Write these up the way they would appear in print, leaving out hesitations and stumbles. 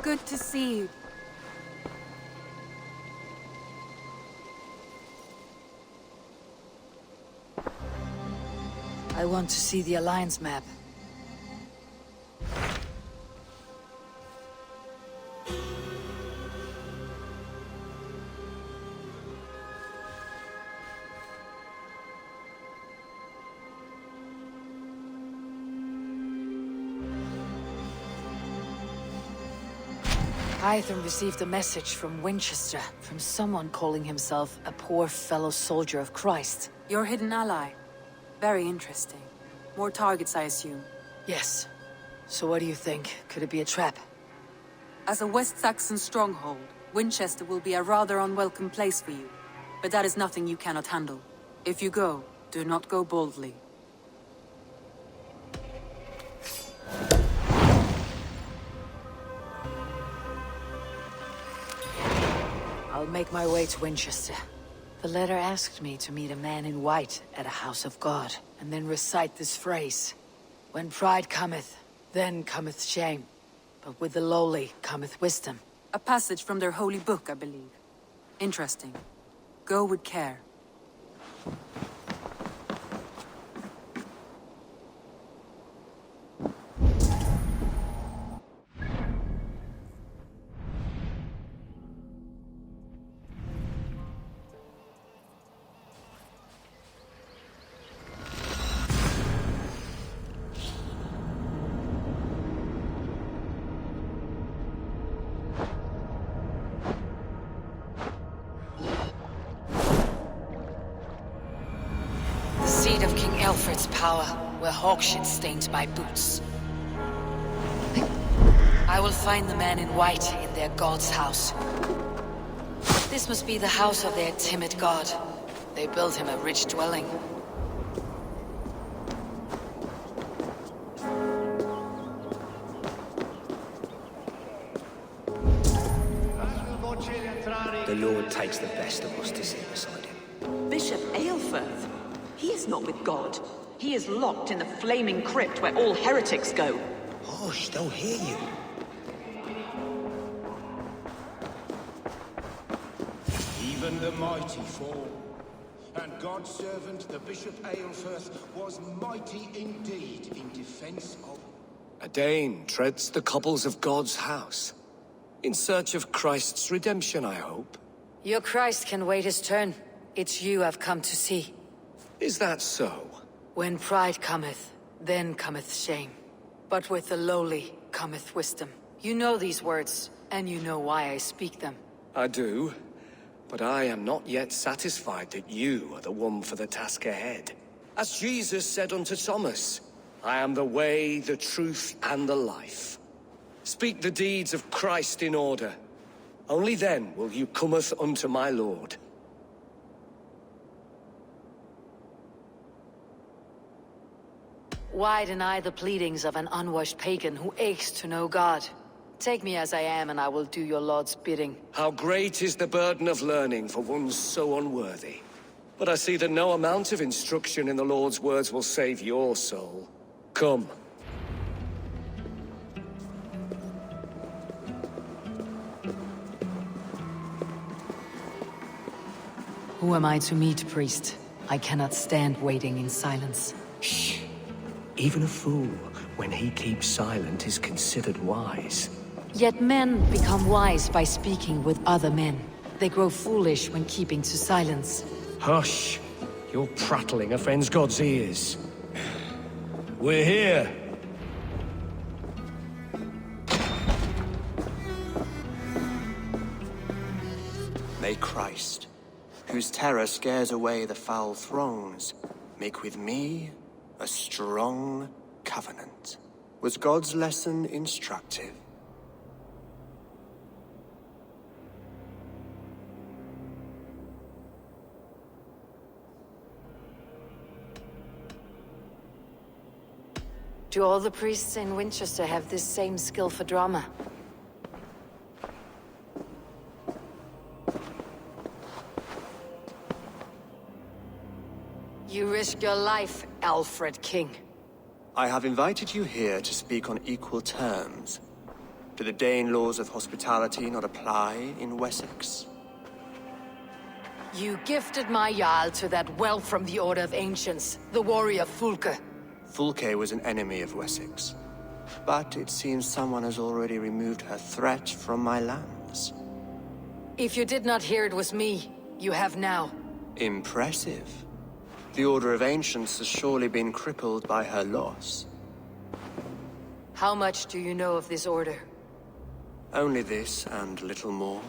Good to see you. I want to see the Alliance map. Hytham received a message from Wincestre, from someone calling himself a poor fellow soldier of Christ. Your hidden ally. Very interesting. More targets, I assume. Yes. So what do you think? Could it be a trap? As a West Saxon stronghold, Wincestre will be a rather unwelcome place for you. But that is nothing you cannot handle. If you go, do not go boldly. I'll make my way to Winchester. The letter asked me to meet a man in white at a house of God, and then recite this phrase. When pride cometh, then cometh shame. But with the lowly cometh wisdom. A passage from their holy book, I believe. Interesting. Go with care. Of King Alfred's power, where hawkshit stained my boots. I will find the man in white in their god's house. This must be the house of their timid god. They built him a rich dwelling. The Lord takes the best of us to sit beside him. Bishop Aelfirth? He is not with God. He is locked in the flaming crypt where all heretics go. Hush, they'll hear you. Even the mighty fall. And God's servant, the Bishop Aelfirth, was mighty indeed in defense of... A Dane treads the cobbles of God's house. In search of Christ's redemption, I hope. Your Christ can wait his turn. It's you I've come to see. Is that so? When pride cometh, then cometh shame. But with the lowly cometh wisdom. You know these words, and you know why I speak them. I do, but I am not yet satisfied that you are the one for the task ahead. As Jesus said unto Thomas, I am the way, the truth, and the life. Speak the deeds of Christ in order. Only then will you cometh unto my Lord. Why deny the pleadings of an unwashed pagan who aches to know God? Take me as I am, and I will do your Lord's bidding. How great is the burden of learning for one so unworthy. But I see that no amount of instruction in the Lord's words will save your soul. Come. Who am I to meet, priest? I cannot stand waiting in silence. Shh. Even a fool, when he keeps silent, is considered wise. Yet men become wise by speaking with other men. They grow foolish when keeping to silence. Hush! Your prattling offends God's ears. We're here! May Christ, whose terror scares away the foul throngs, make with me a strong covenant. Was God's lesson instructive? Do all the priests in Winchester have this same skill for drama? You risk your life, Alfred King. I have invited you here to speak on equal terms. Do the Dane laws of hospitality not apply in Wessex? You gifted my Jarl to that whelp from the Order of Ancients, the warrior Fulke. Fulke was an enemy of Wessex, but it seems someone has already removed her threat from my lands. If you did not hear it was me, you have now. Impressive. The Order of Ancients has surely been crippled by her loss. How much do you know of this order? Only this and little more.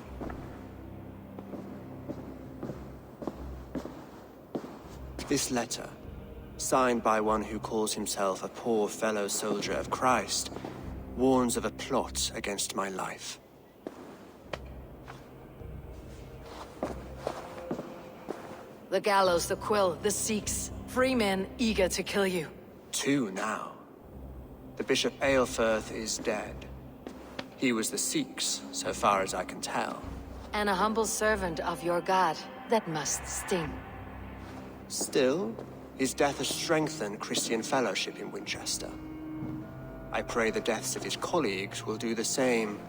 This letter, signed by one who calls himself a poor fellow soldier of Christ, warns of a plot against my life. The gallows, the quill, the Sikhs. Free men eager to kill you. 2 now. The Bishop Aelfirth is dead. He was the Sikhs, so far as I can tell. And a humble servant of your god. That must sting. Still, his death has strengthened Christian fellowship in Winchester. I pray the deaths of his colleagues will do the same.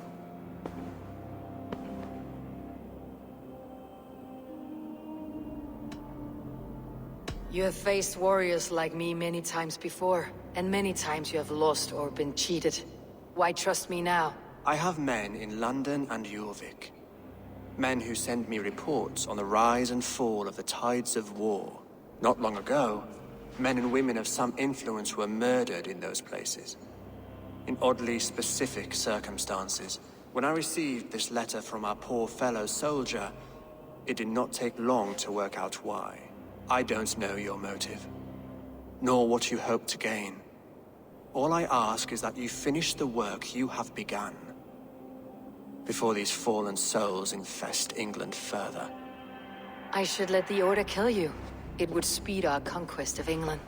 You have faced warriors like me many times before, and many times you have lost or been cheated. Why trust me now? I have men in London and Jorvik. Men who send me reports on the rise and fall of the tides of war. Not long ago, men and women of some influence were murdered in those places. In oddly specific circumstances. When I received this letter from our poor fellow soldier, it did not take long to work out why. I don't know your motive, nor what you hope to gain. All I ask is that you finish the work you have begun, before these fallen souls infest England further. I should let the Order kill you. It would speed our conquest of England.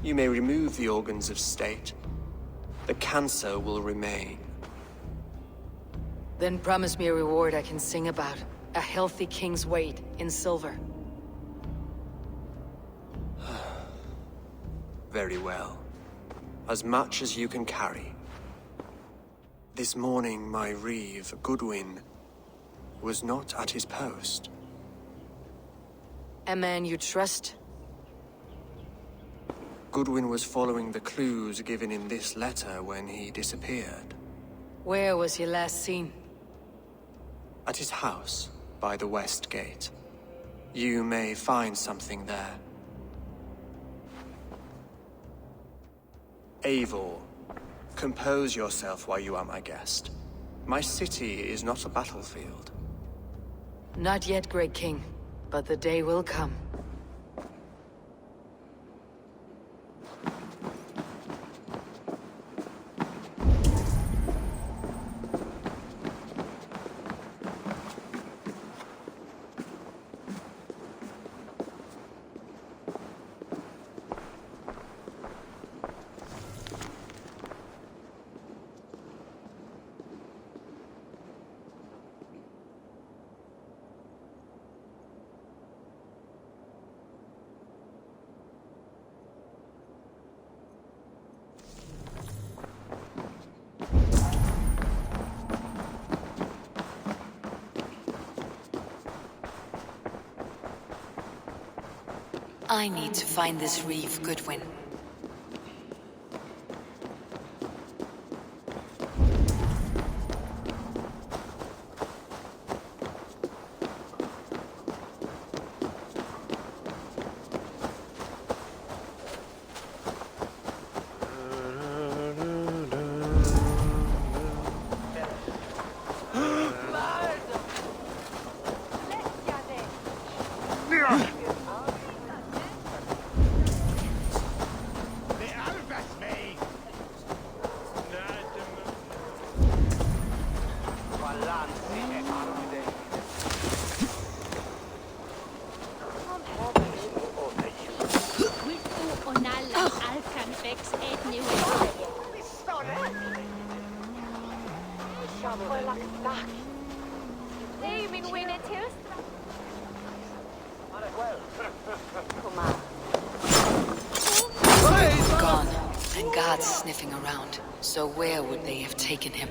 You may remove the organs of state. The cancer will remain. Then promise me a reward I can sing about. A healthy king's weight in silver. Very well. As much as you can carry. This morning, my reeve, Goodwin, was not at his post. A man you trust? Goodwin was following the clues given in this letter when he disappeared. Where was he last seen? At his house, by the West Gate. You may find something there. Eivor, compose yourself while you are my guest. My city is not a battlefield. Not yet, great king, but the day will come. I need to find this reeve, Goodwin. Gone, and guards sniffing around. So where would they have taken him?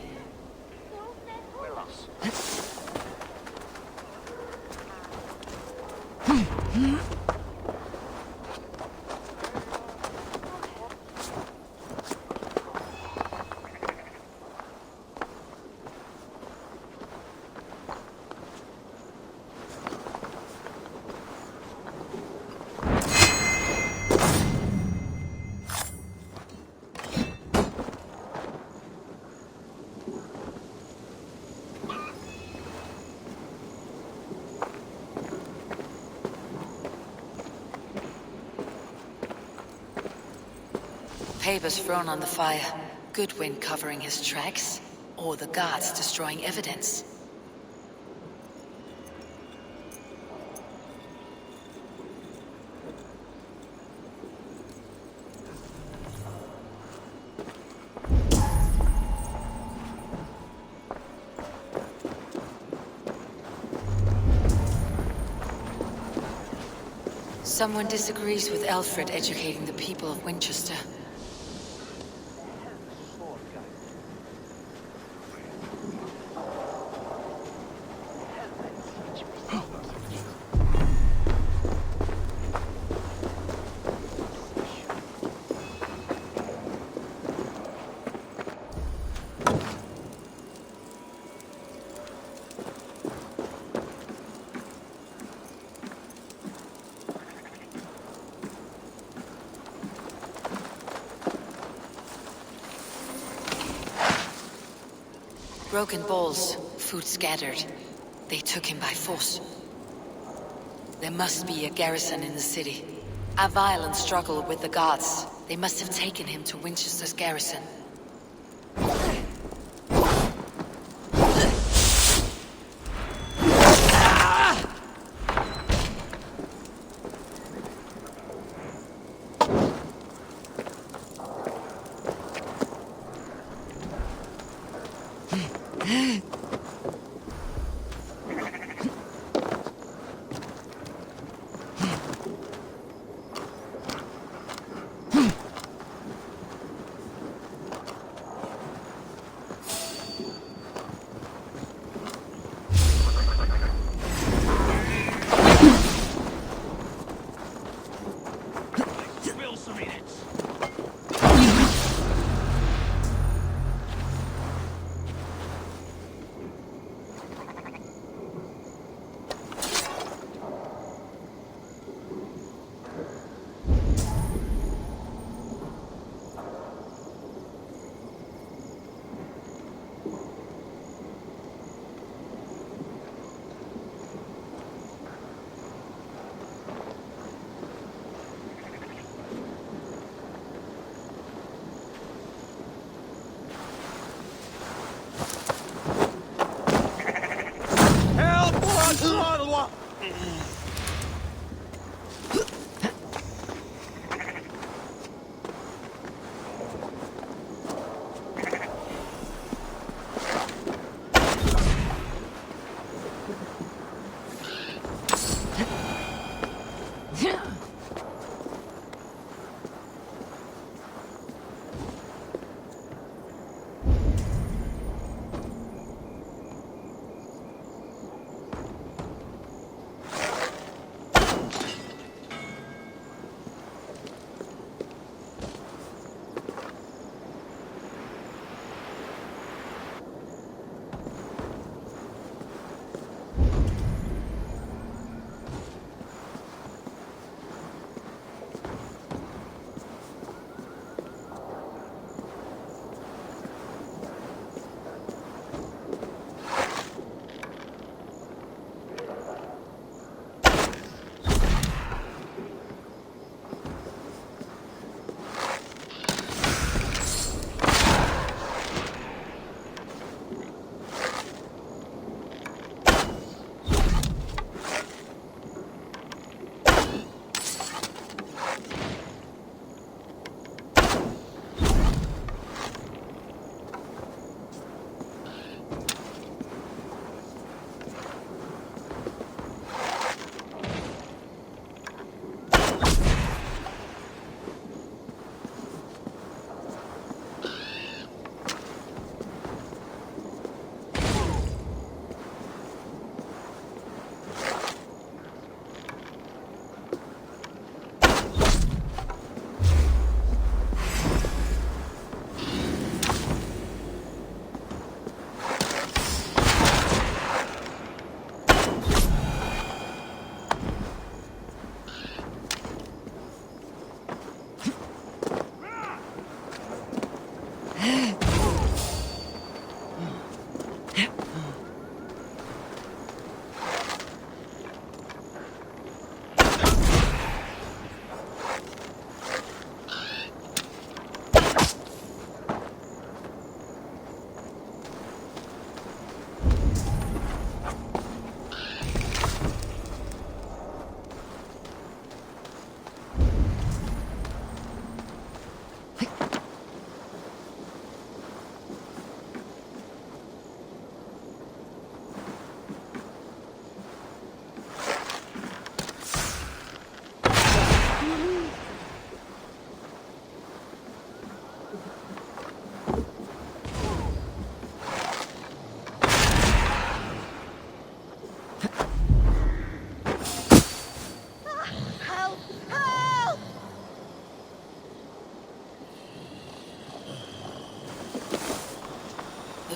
Papers thrown on the fire. Good wind covering his tracks. Or the guards destroying evidence. Someone disagrees with Alfred educating the people of Winchester. Broken bowls, food scattered. They took him by force. There must be a garrison in the city. A violent struggle with the guards. They must have taken him to Winchester's garrison.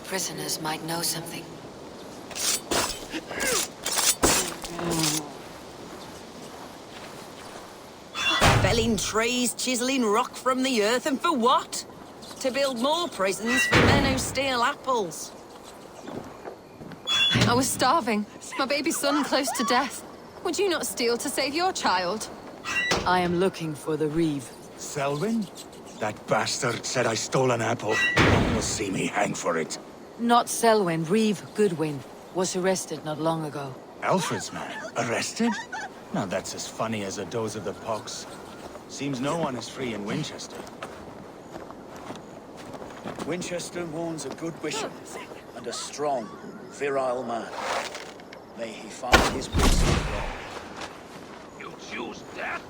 prisoners might know something. Felling trees, chiseling rock from the earth, and for what? To build more prisons for men who steal apples. I was starving. My baby son close to death. Would you not steal to save your child? I am looking for the Reeve. Selwyn? That bastard said I stole an apple. He'll see me hang for it. Not Selwyn, Reeve Goodwin. Was arrested not long ago. Alfred's man? Arrested? Now that's as funny as a dose of the pox. Seems no one is free in Winchester. Winchester mourns a good bishop, and a strong, virile man. May he find his wisdom wrong. You choose death?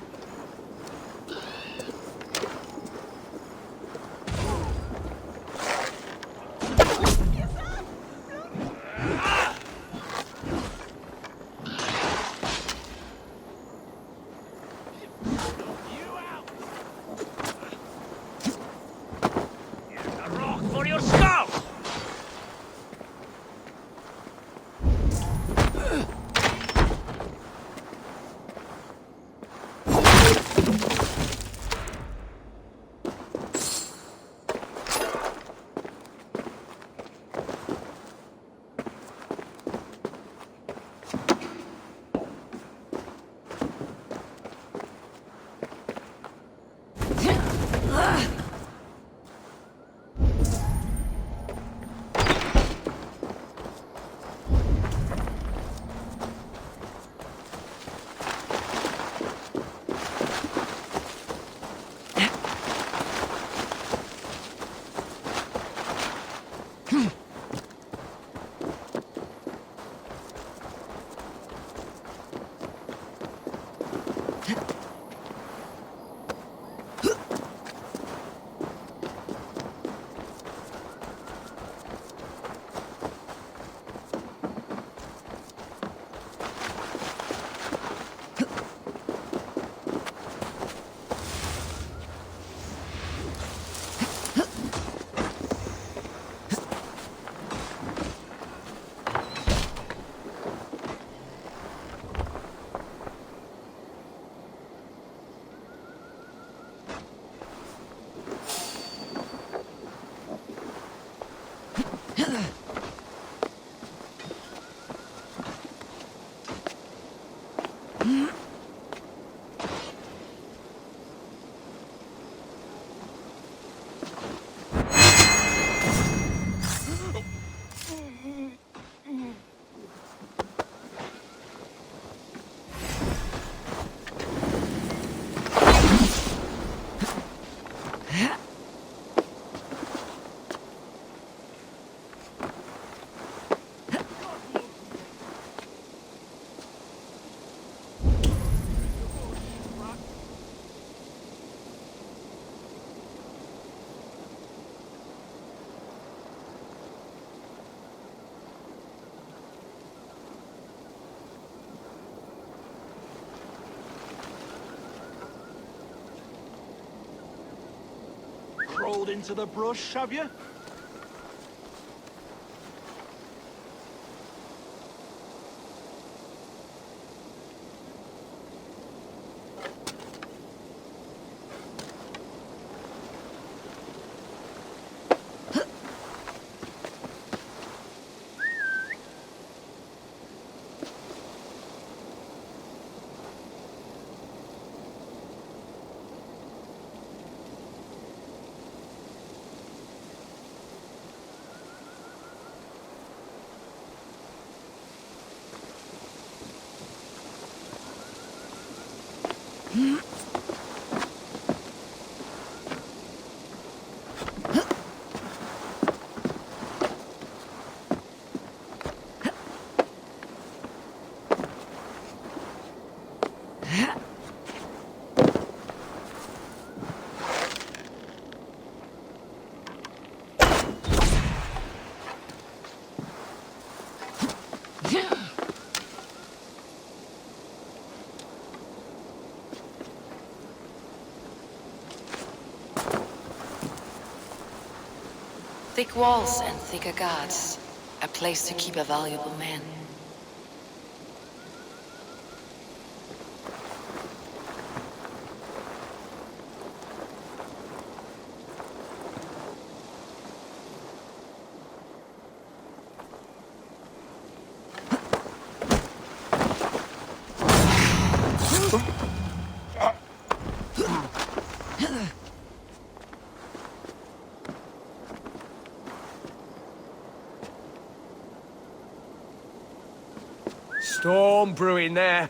For your skull! Crawled into the brush, have you? Thick walls and thicker guards. A place to keep a valuable man. Storm brewing there.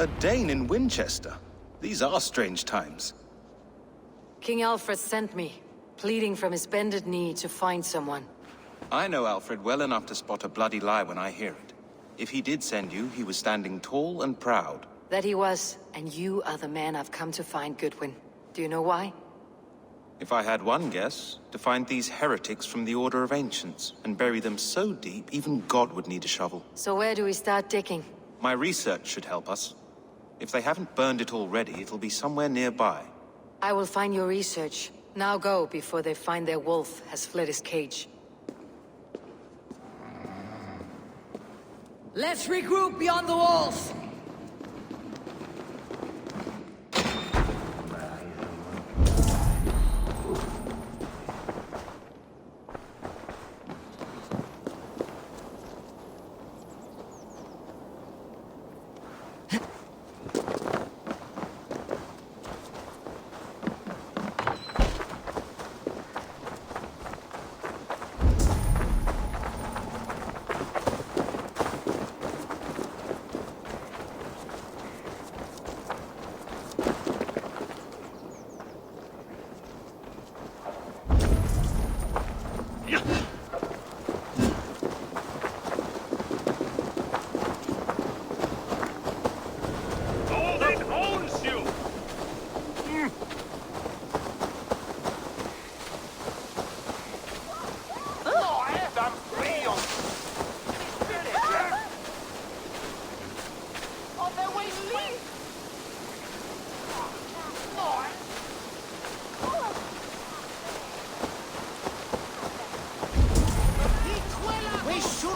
A Dane in Wincestre? These are strange times. King Alfred sent me, pleading from his bended knee to find someone. I know Alfred well enough to spot a bloody lie when I hear it. If he did send you, he was standing tall and proud. That he was, and you are the man I've come to find, Goodwin. Do you know why? If I had one guess, to find these heretics from the Order of Ancients, and bury them so deep, even God would need a shovel. So where do we start digging? My research should help us. If they haven't burned it already, it'll be somewhere nearby. I will find your research. Now go, before they find their wolf has fled his cage. Let's regroup beyond the walls!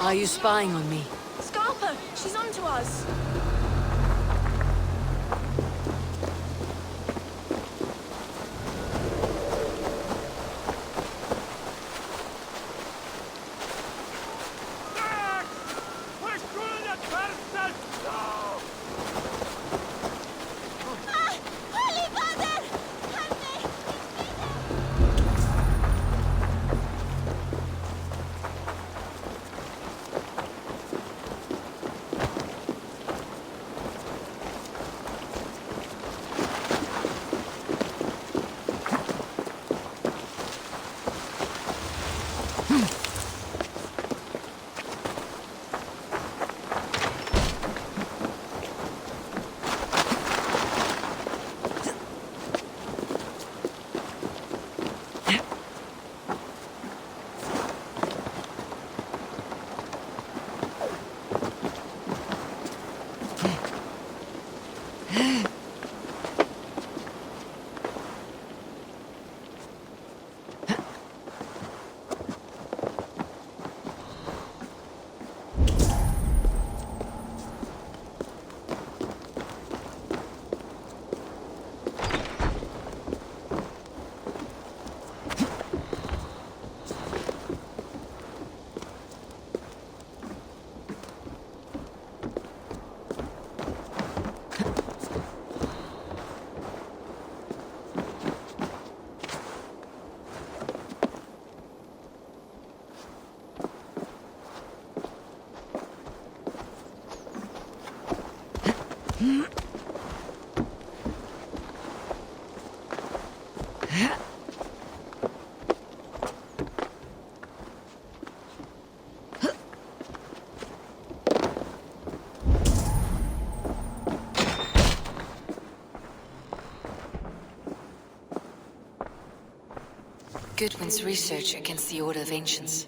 Are you spying on me? Scarpa! She's onto us! Goodwin's research against the Order of Ancients.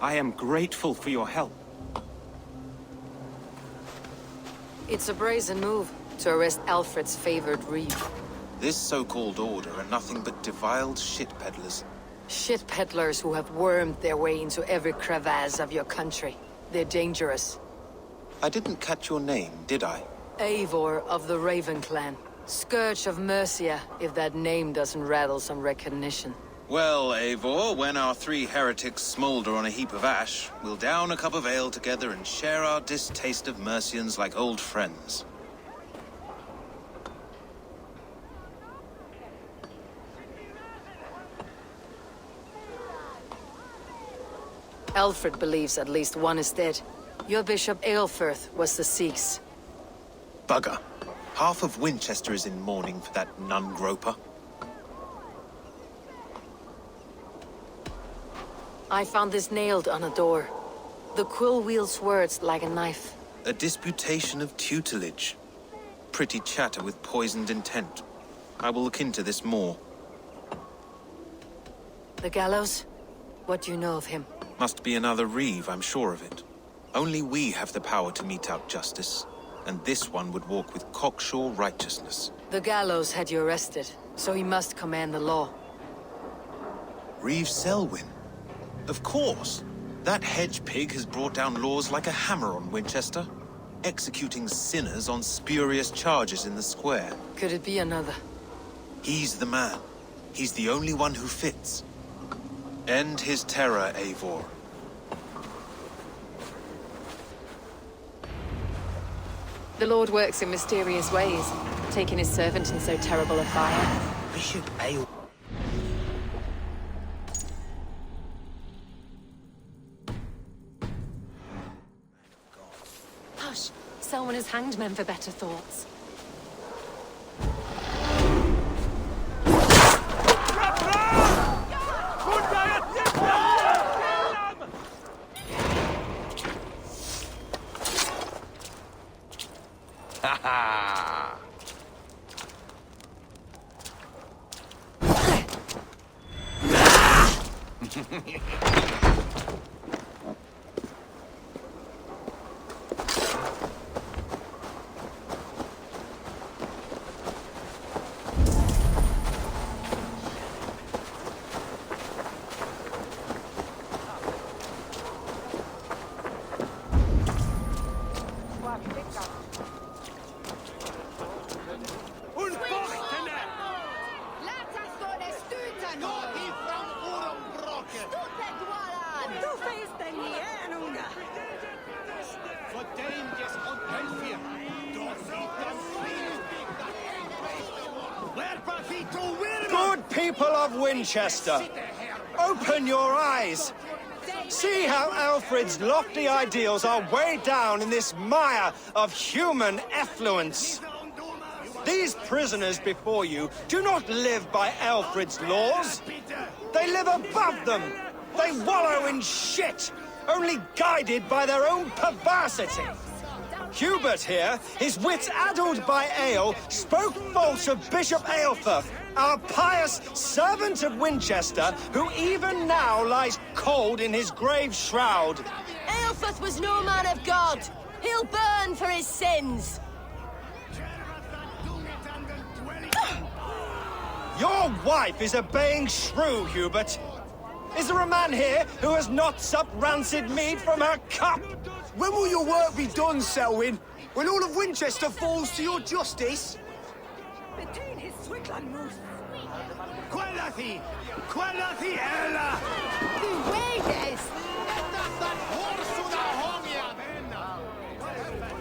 I am grateful for your help. It's a brazen move to arrest Alfred's favored reeve. This so-called order are nothing but deviled shit peddlers. Shit peddlers who have wormed their way into every crevasse of your country. They're dangerous. I didn't catch your name, did I? Eivor of the Raven Clan. Scourge of Mercia, if that name doesn't rattle some recognition. Well, Eivor, when our three heretics smolder on a heap of ash, we'll down a cup of ale together and share our distaste of Mercians like old friends. Alfred believes at least one is dead. Your Bishop Aelfirth was the Sikhs. Bugger. Half of Wincestre is in mourning for that nun-groper. I found this nailed on a door. The quill wields words like a knife. A disputation of tutelage. Pretty chatter with poisoned intent. I will look into this more. The gallows? What do you know of him? Must be another reeve, I'm sure of it. Only we have the power to mete out justice, and this one would walk with cocksure righteousness. The gallows had you arrested, so he must command the law. Reeve Selwyn? Of course! That hedge pig has brought down laws like a hammer on Wincestre, executing sinners on spurious charges in the square. Could it be another? He's the man. He's the only one who fits. End his terror, Eivor. The Lord works in mysterious ways, taking his servant in so terrible a fire. Bishop Ale. Hush! Selwyn has hanged men for better thoughts. Good people of Winchester, open your eyes. See how Alfred's lofty ideals are weighed down in this mire of human effluence. These prisoners before you do not live by Alfred's laws. They live above them. They wallow in shit, only guided by their own perversity. Hubert here, his wits addled by ale, spoke false of Bishop Aelfirth, our pious servant of Winchester, who even now lies cold in his grave shroud. Aelfirth was no man of God. He'll burn for his sins. Your wife is a baying shrew, Hubert. Is there a man here who has not supped rancid mead from her cup? When will your work be done, Selwyn? When all of Winchester falls to your justice?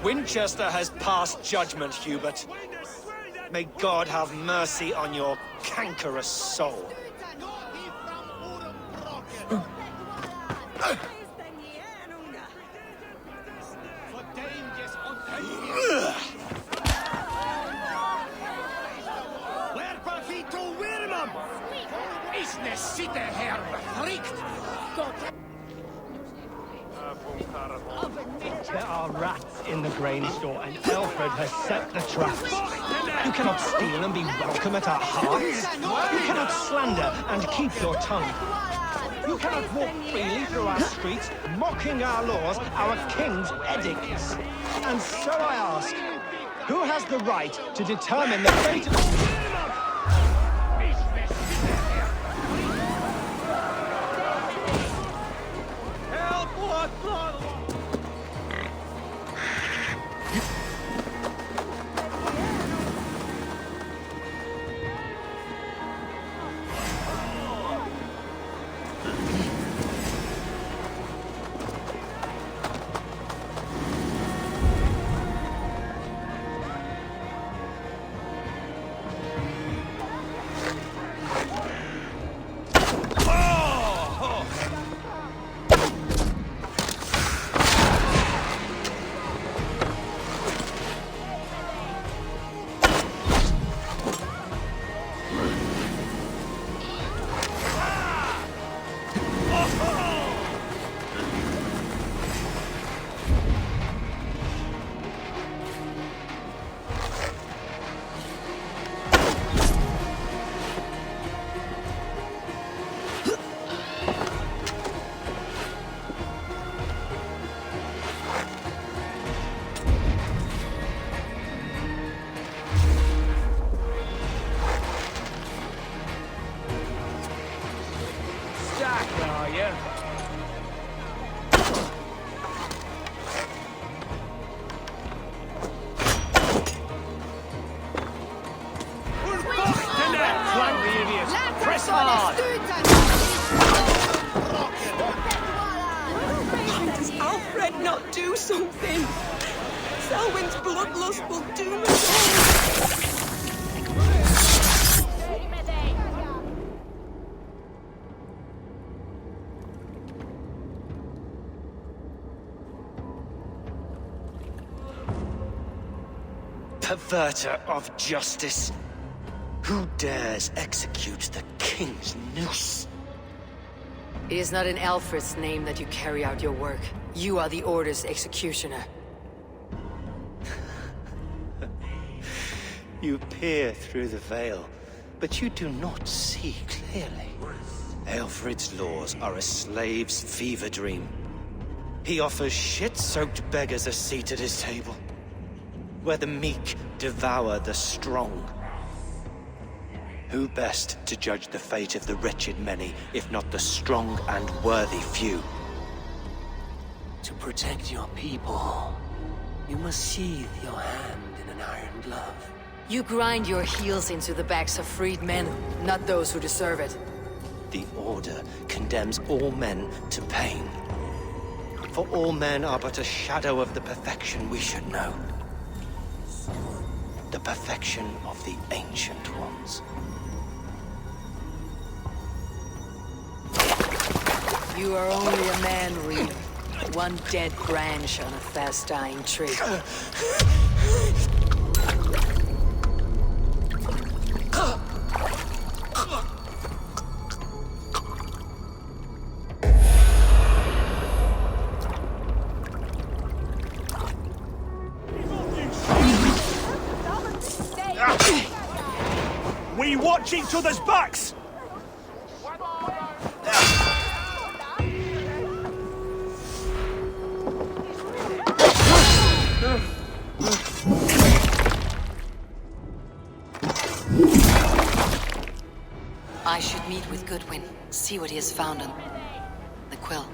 Winchester has passed judgment, Hubert. May God have mercy on your cankerous soul. There are rats in the grain store, and Alfred has set the traps. You cannot steal and be welcome at our hearths. You cannot slander and keep your tongue. You cannot walk freely through our streets, mocking our laws, our king's edicts. And so I ask, who has the right to determine the fate of... Does Alfred not do something? Selwyn's bloodlust will doom us all. Perverter of justice. Who dares execute the king's noose? It is not in Alfred's name that you carry out your work. You are the Order's executioner. You peer through the veil, but you do not see clearly. Alfred's laws are a slave's fever dream. He offers shit-soaked beggars a seat at his table, where the meek devour the strong. Who best to judge the fate of the wretched many, if not the strong and worthy few? To protect your people, you must sheathe your hand in an iron glove. You grind your heels into the backs of freed men, not those who deserve it. The Order condemns all men to pain. For all men are but a shadow of the perfection we should know. The perfection of the Ancient Ones. You are only a man, Reeve. One dead branch on a fast-dying tree. We watch each other's backs! I should meet with Goodwin, see what he has found on the quill.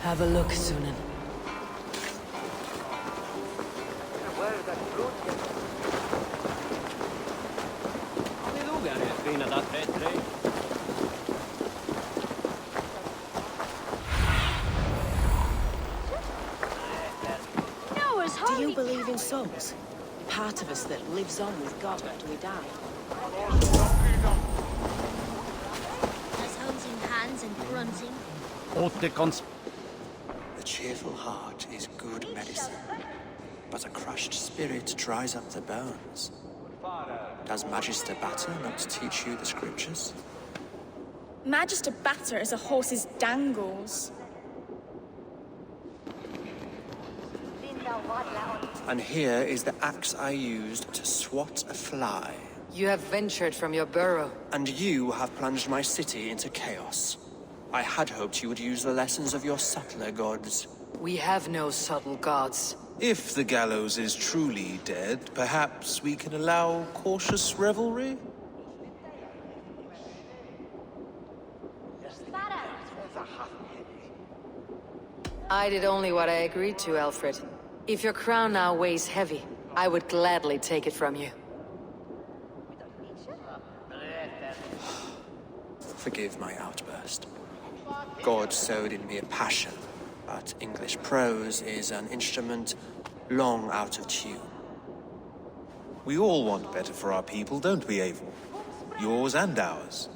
Have a look, Sunan. Do you believe in souls? Part of us that lives on with God after we die. There's holding hands and grunting. The cheerful heart is good medicine, but a crushed spirit dries up the bones. Does Magister Batter not teach you the scriptures? Magister Batter is a horse's dangles. And here is the axe I used to swat a fly. You have ventured from your burrow. And you have plunged my city into chaos. I had hoped you would use the lessons of your subtler gods. We have no subtle gods. If the gallows is truly dead, perhaps we can allow cautious revelry? I did only what I agreed to, Alfred. If your crown now weighs heavy, I would gladly take it from you. Forgive my outburst. God sowed in me a passion, but English prose is an instrument long out of tune. We all want better for our people, don't we, Abel? Yours and ours.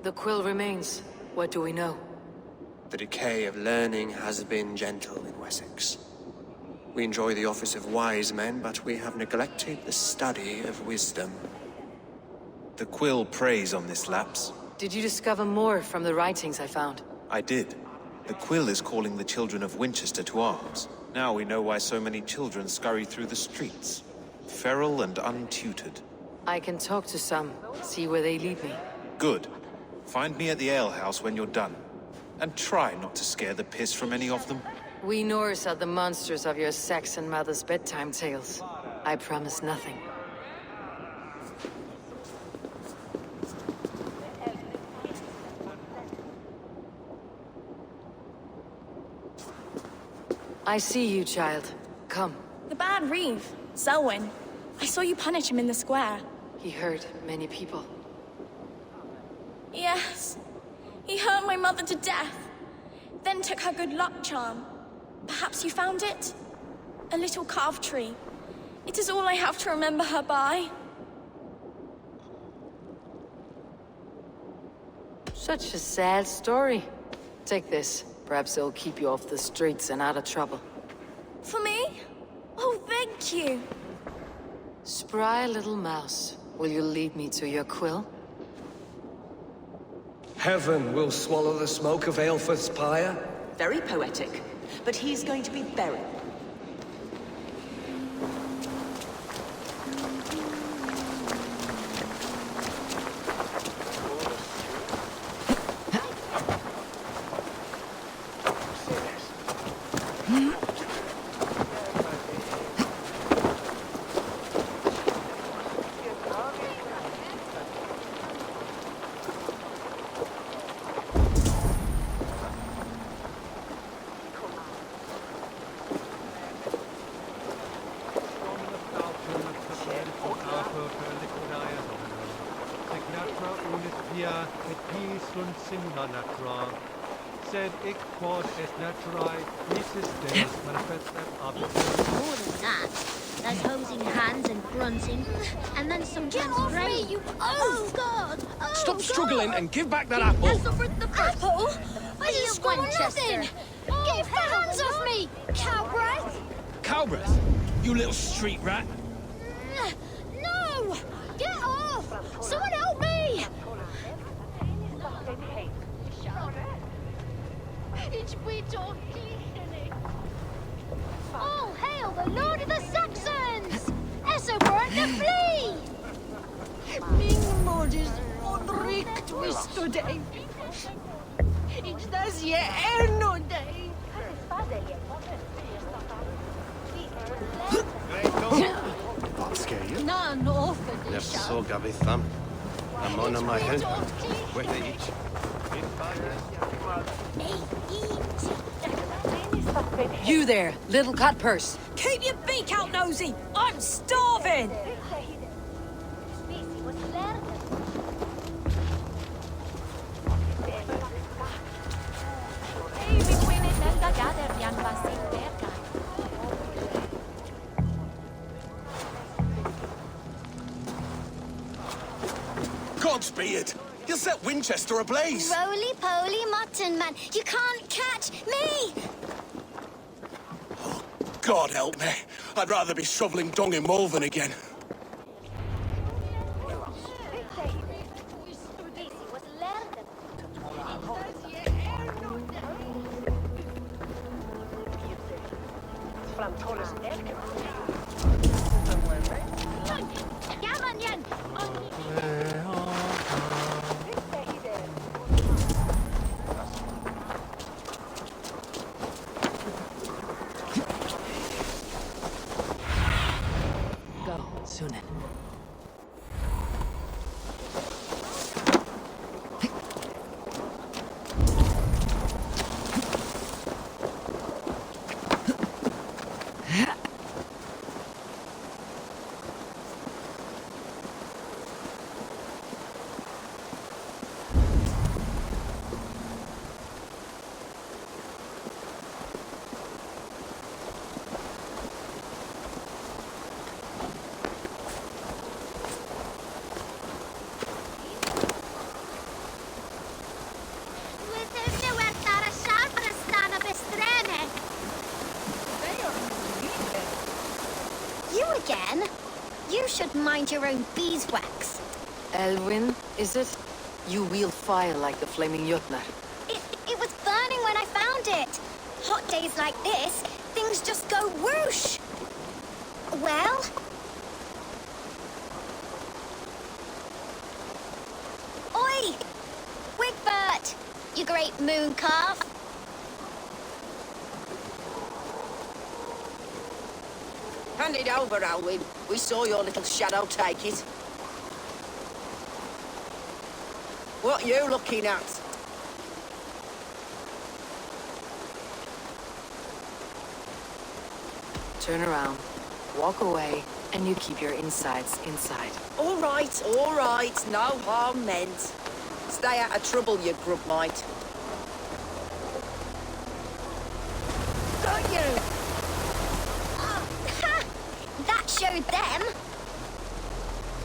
The quill remains. What do we know? The decay of learning has been gentle in Wessex. We enjoy the office of wise men, but we have neglected the study of wisdom. The quill preys on this lapse. Did you discover more from the writings I found? I did. The quill is calling the children of Wincestre to arms. Now we know why so many children scurry through the streets. Feral and untutored. I can talk to some, see where they lead me. Good. Find me at the alehouse when you're done. And try not to scare the piss from any of them. We Norse are the monsters of your Saxon mother's bedtime tales. I promise nothing. I see you, child. Come. The bad Reeve, Selwyn. I saw you punish him in the square. He hurt many people. Yes. He hurt my mother to death. Then took her good luck charm. Perhaps you found it? A little carved tree. It is all I have to remember her by. Such a sad story. Take this. Perhaps it'll keep you off the streets and out of trouble. For me? Oh, thank you. Spry little mouse. Will you lead me to your quill? Heaven will swallow the smoke of Aelfred's pyre. Very poetic. But he's going to be buried. unit via et pis sunt simula natura, sed ic quod est naturae visis Deus manifestem habitur. More than that, there's hosing hands and grunting, and then sometimes rain. You... Oh, God! Oh, Stop struggling and give back that apple! The apple? I didn't score nothing! Get your hands off me, cow breath! Cow breath? You little street rat! No! Get off! Someone help me! All hail the Lord of the Saxons! Essobert the flee! Min modus onrikt vistude. Ixtas je ernode. I'll scare you. Na no Never saw Gabitham. I'm on my head. Where they eat. You there, little cut purse. Keep your beak out, nosy! I'm starving! Godspeed! You'll set Winchester ablaze! Roly-poly mutton man, you can't catch me! God help me. I'd rather be shoveling dung in Malvern again. Go, Sunan. You again? You should mind your own beeswax. Elwyn, is it? You wield fire like the flaming Jotnar. It was burning when I found it. Hot days like this, things just go whoosh. Well? Oi! Wigbert! You great moon calf! Hand it over, Alwyn. We saw your little shadow take it. What you looking at? Turn around, walk away, and you keep your insides inside. All right. No harm meant. Stay out of trouble, you grub mite. Got you! Ha! That showed them.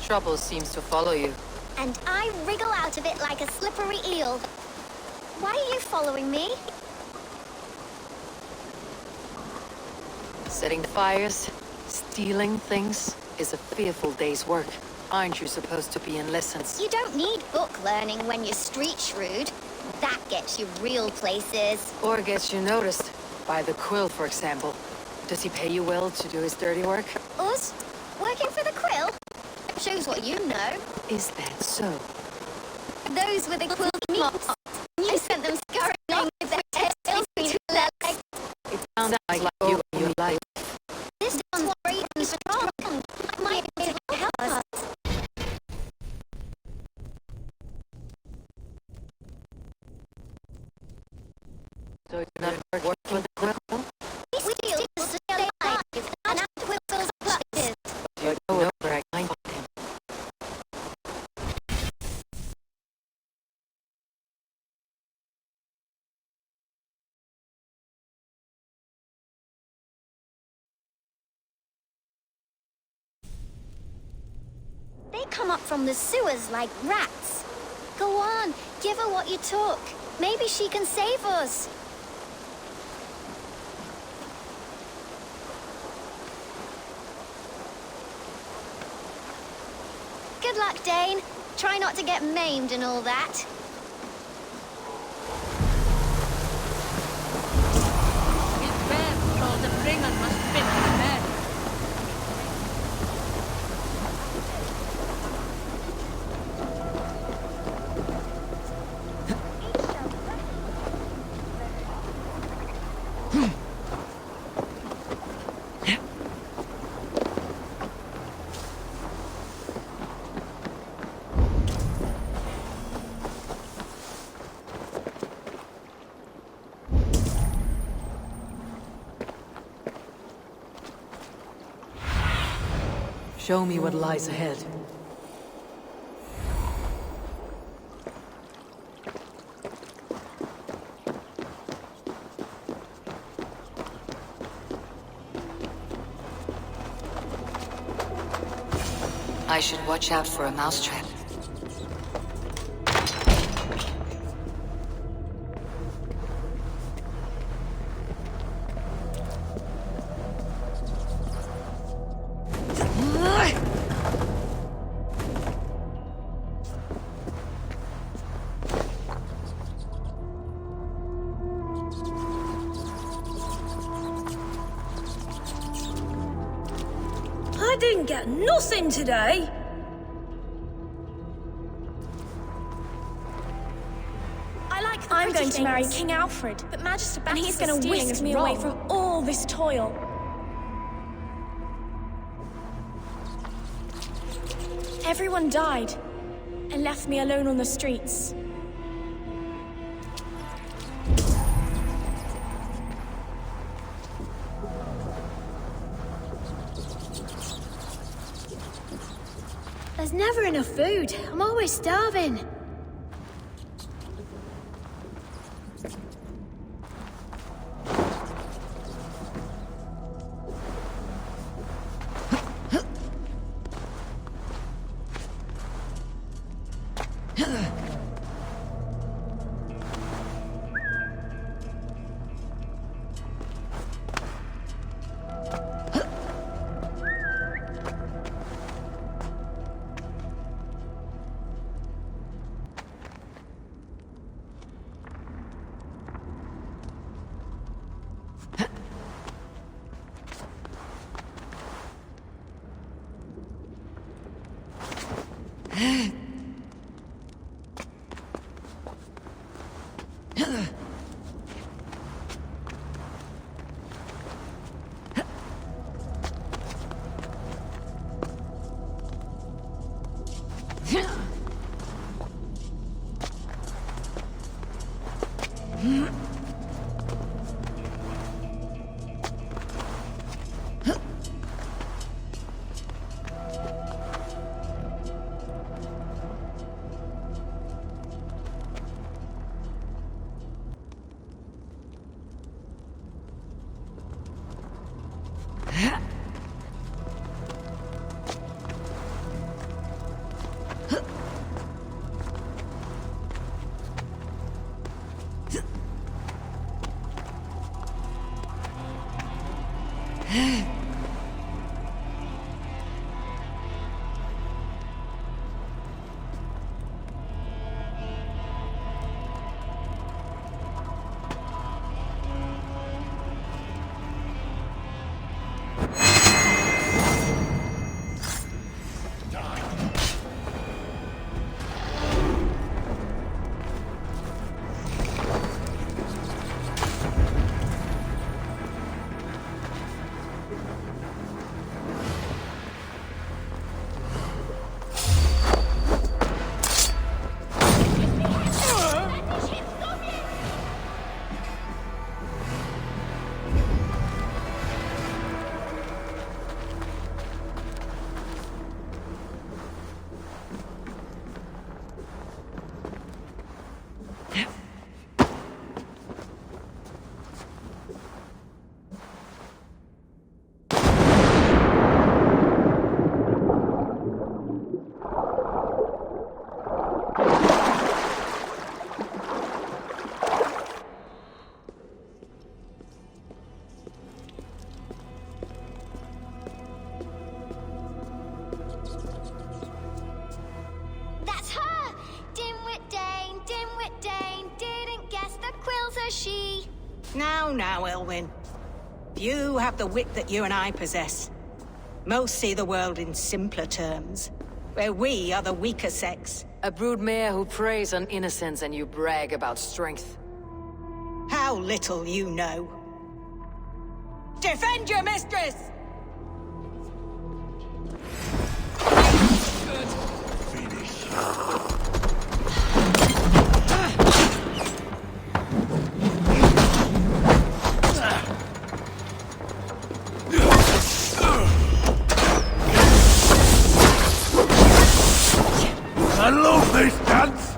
Trouble seems to follow you. And I wriggle out of it like a slippery eel. Why are you following me? Setting fires, stealing things is a fearful day's work. Aren't you supposed to be in lessons? You don't need book learning when you're street shrewd. That gets you real places. Or gets you noticed. By the quill, for example. Does he pay you well to do his dirty work? Us? Working for the quill? Shows what you know. Is that so? Those were the quill meats. You sent them scurrying with their tails between their legs. It sounds like you and your life. This one's brave and strong. Might be able to help us. So it's not work for the quill? We steal to stay alive, and our quills are clutches. You know where I find him. They come up from the sewers like rats. Go on, give her what you took. Maybe she can save us. Good luck, Dane. Try not to get maimed and all that. His bear told the bringer must finish the bed. Show me what lies ahead. I should watch out for a mousetrap. I didn't get nothing today. I'm going to marry King Alfred, But Magister and he's going to whisk me away from all this toil. Everyone died and left me alone on the streets. There's never enough food. I'm always starving. is she? Now, Elwyn. You have the wit that you and I possess. Most see the world in simpler terms, where we are the weaker sex. A broodmare who preys on innocence and you brag about strength. How little you know. Defend your mistress! I love this dance!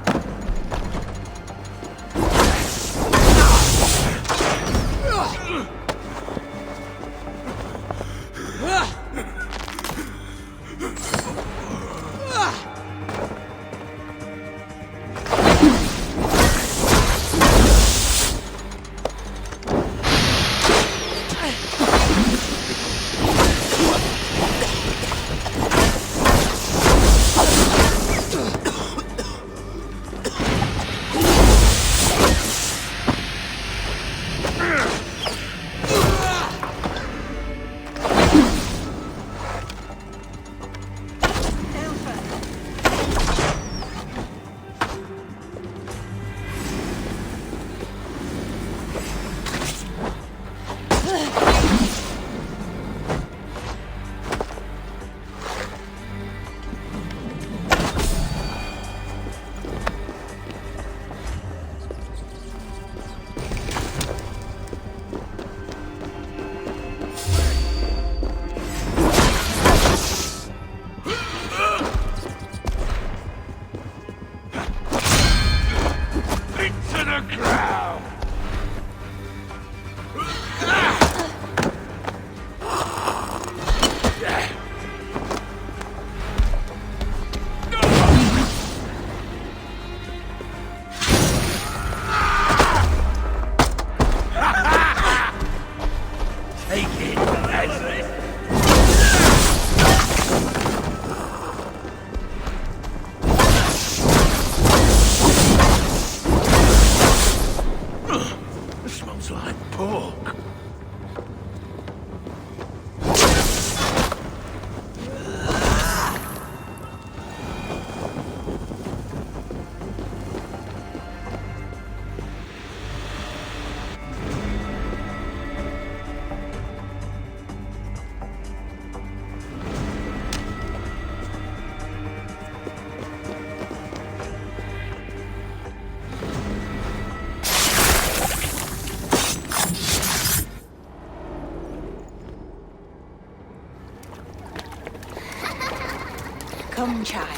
Come, child.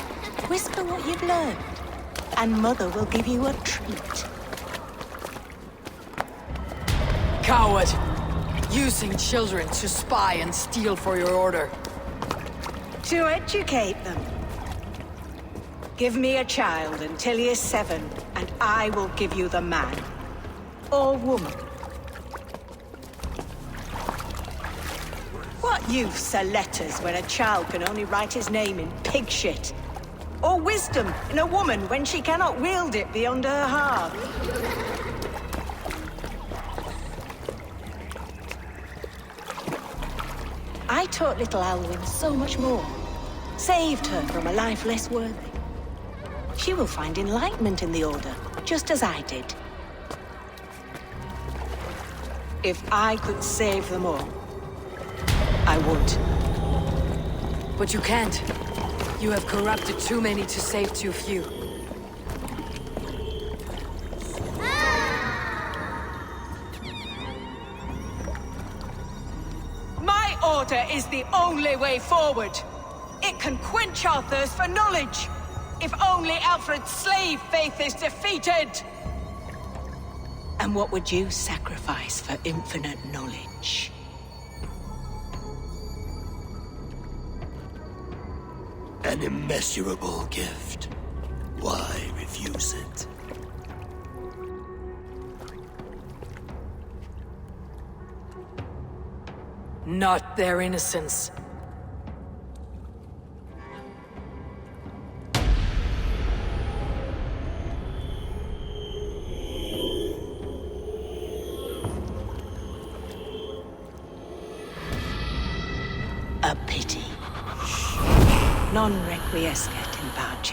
Whisper what you've learned, and Mother will give you a treat. Coward! Using children to spy and steal for your order. To educate them. Give me a child until he is 7, and I will give you the man. Or woman. What use are letters when a child can only write his name in pig shit? Or wisdom in a woman when she cannot wield it beyond her heart? I taught little Alwyn so much more. Saved her from a life less worthy. She will find enlightenment in the Order, just as I did. If I could save them all, I would. But you can't. You have corrupted too many to save too few. My order is the only way forward. It can quench our thirst for knowledge. If only Alfred's slave faith is defeated. And what would you sacrifice for infinite knowledge? An immeasurable gift. Why refuse it? Not their innocence. A pity. Non requiescat in pace.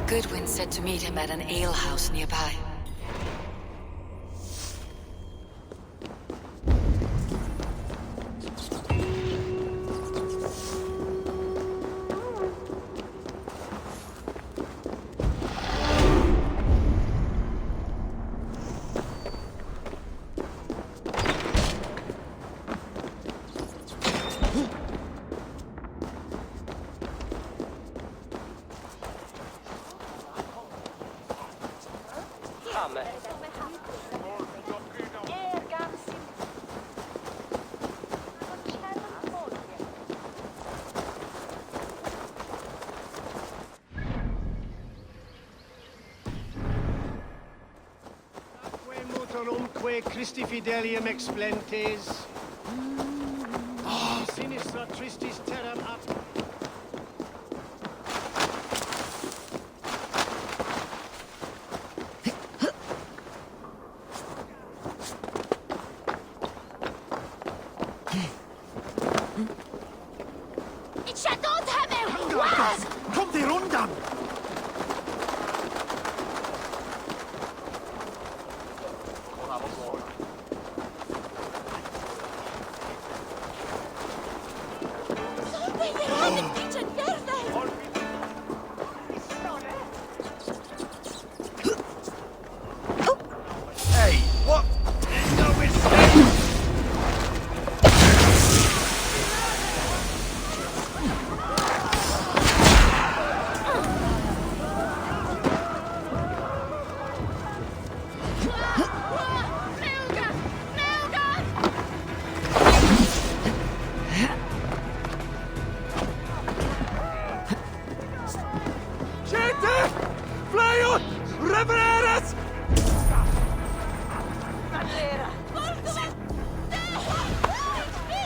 Goodwin said to meet him at an alehouse nearby. Motorumque Christi fidelium explentes. Sinistra tristis terram ab. Kommt ihr runter! Hey, what? No mistake!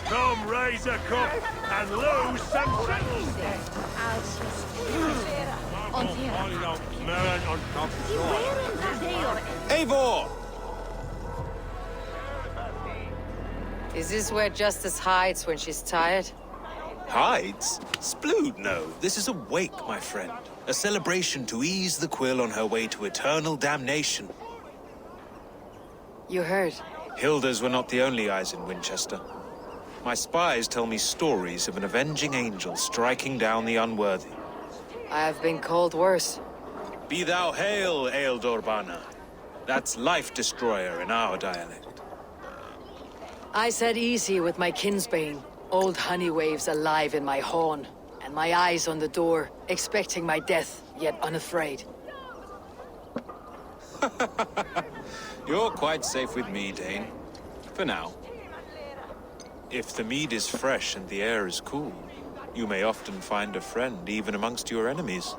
Come, raise a cup and lose some friends. Eivor! Is this where Justice hides when she's tired? Hides? Splood, no. This is a wake, my friend. A celebration to ease the quill on her way to eternal damnation. You heard. Hilda's were not the only eyes in Winchester. My spies tell me stories of an avenging angel striking down the unworthy. I have been called worse. Be thou hail, Ealdor. That's Life Destroyer in our dialect. I said easy with my kinsbane. Old honey waves alive in my horn, and my eyes on the door, expecting my death, yet unafraid. You're quite safe with me, Dane. For now. If the mead is fresh and the air is cool, you may often find a friend even amongst your enemies.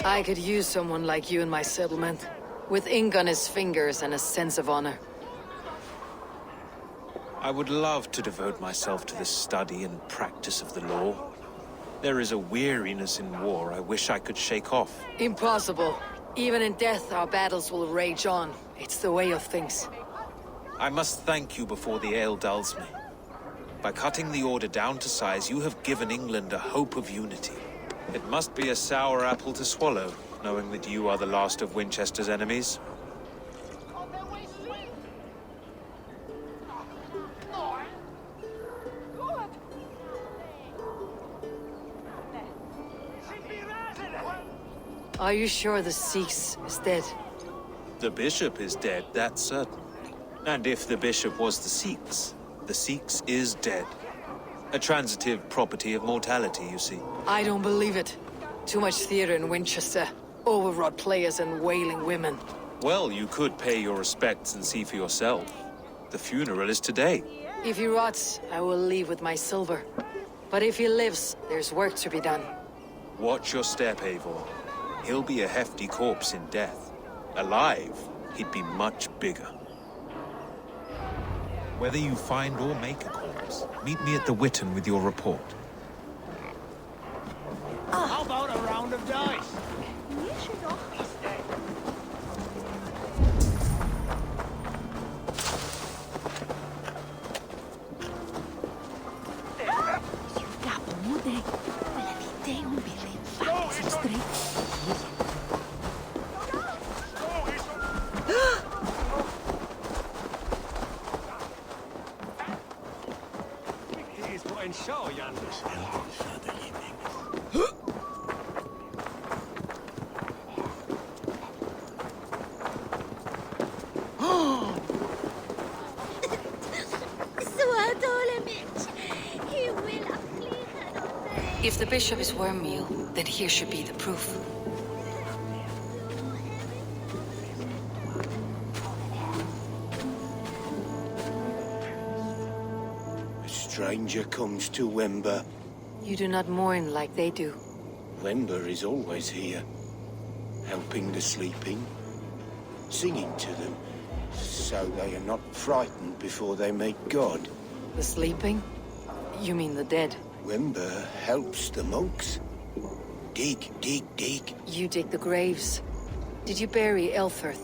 I could use someone like you in my settlement, with ink on his fingers and a sense of honor. I would love to devote myself to the study and practice of the law. There is a weariness in war I wish I could shake off. Impossible. Even in death, our battles will rage on. It's the way of things. I must thank you before the ale dulls me. By cutting the order down to size, you have given England a hope of unity. It must be a sour apple to swallow, knowing that you are the last of Winchester's enemies. Are you sure the Sikhs is dead? The bishop is dead, that's certain. And if the bishop was the Sikhs is dead. A transitive property of mortality, you see. I don't believe it. Too much theater in Winchester. Overwrought players and wailing women. Well, you could pay your respects and see for yourself. The funeral is today. If he rots, I will leave with my silver. But if he lives, there's work to be done. Watch your step, Eivor. He'll be a hefty corpse in death. Alive, he'd be much bigger. Whether you find or make a corpse, meet me at the Witten with your report. How about a round of dice? He's putting show, Yanders. If the bishop is wormmeal, then here should be the proof. A stranger comes to Wember. You do not mourn like they do. Wember is always here, helping the sleeping, singing to them, so they are not frightened before they meet God. The sleeping? You mean the dead? Wember helps the monks. Dig, dig, dig. You dig the graves. Did you bury Elfirth?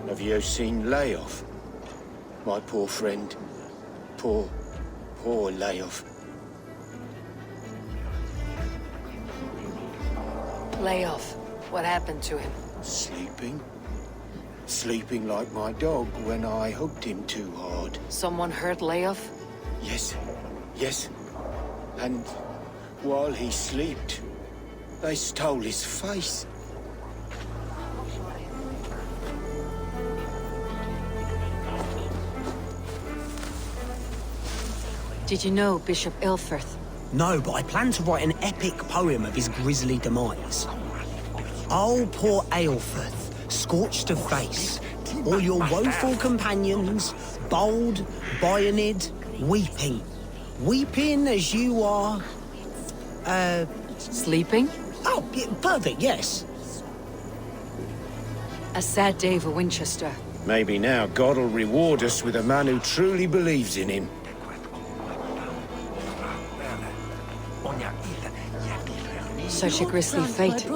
Have you seen Layoff? My poor friend. Poor Layoff. Lay off. What happened to him? Sleeping? Sleeping like my dog when I hugged him too hard. Someone hurt Layoff? Yes. And while he slept, they stole his face. Did you know Bishop Elfirth? No, but I plan to write an epic poem of his grisly demise. Oh, poor Aelfirth, scorched of face, all your woeful companions, bold, Bionid, weeping. Weeping as you are... Sleeping? Oh, yeah, perfect, yes. A sad day for Wincestre. Maybe now God will reward us with a man who truly believes in him. Such a grisly fate.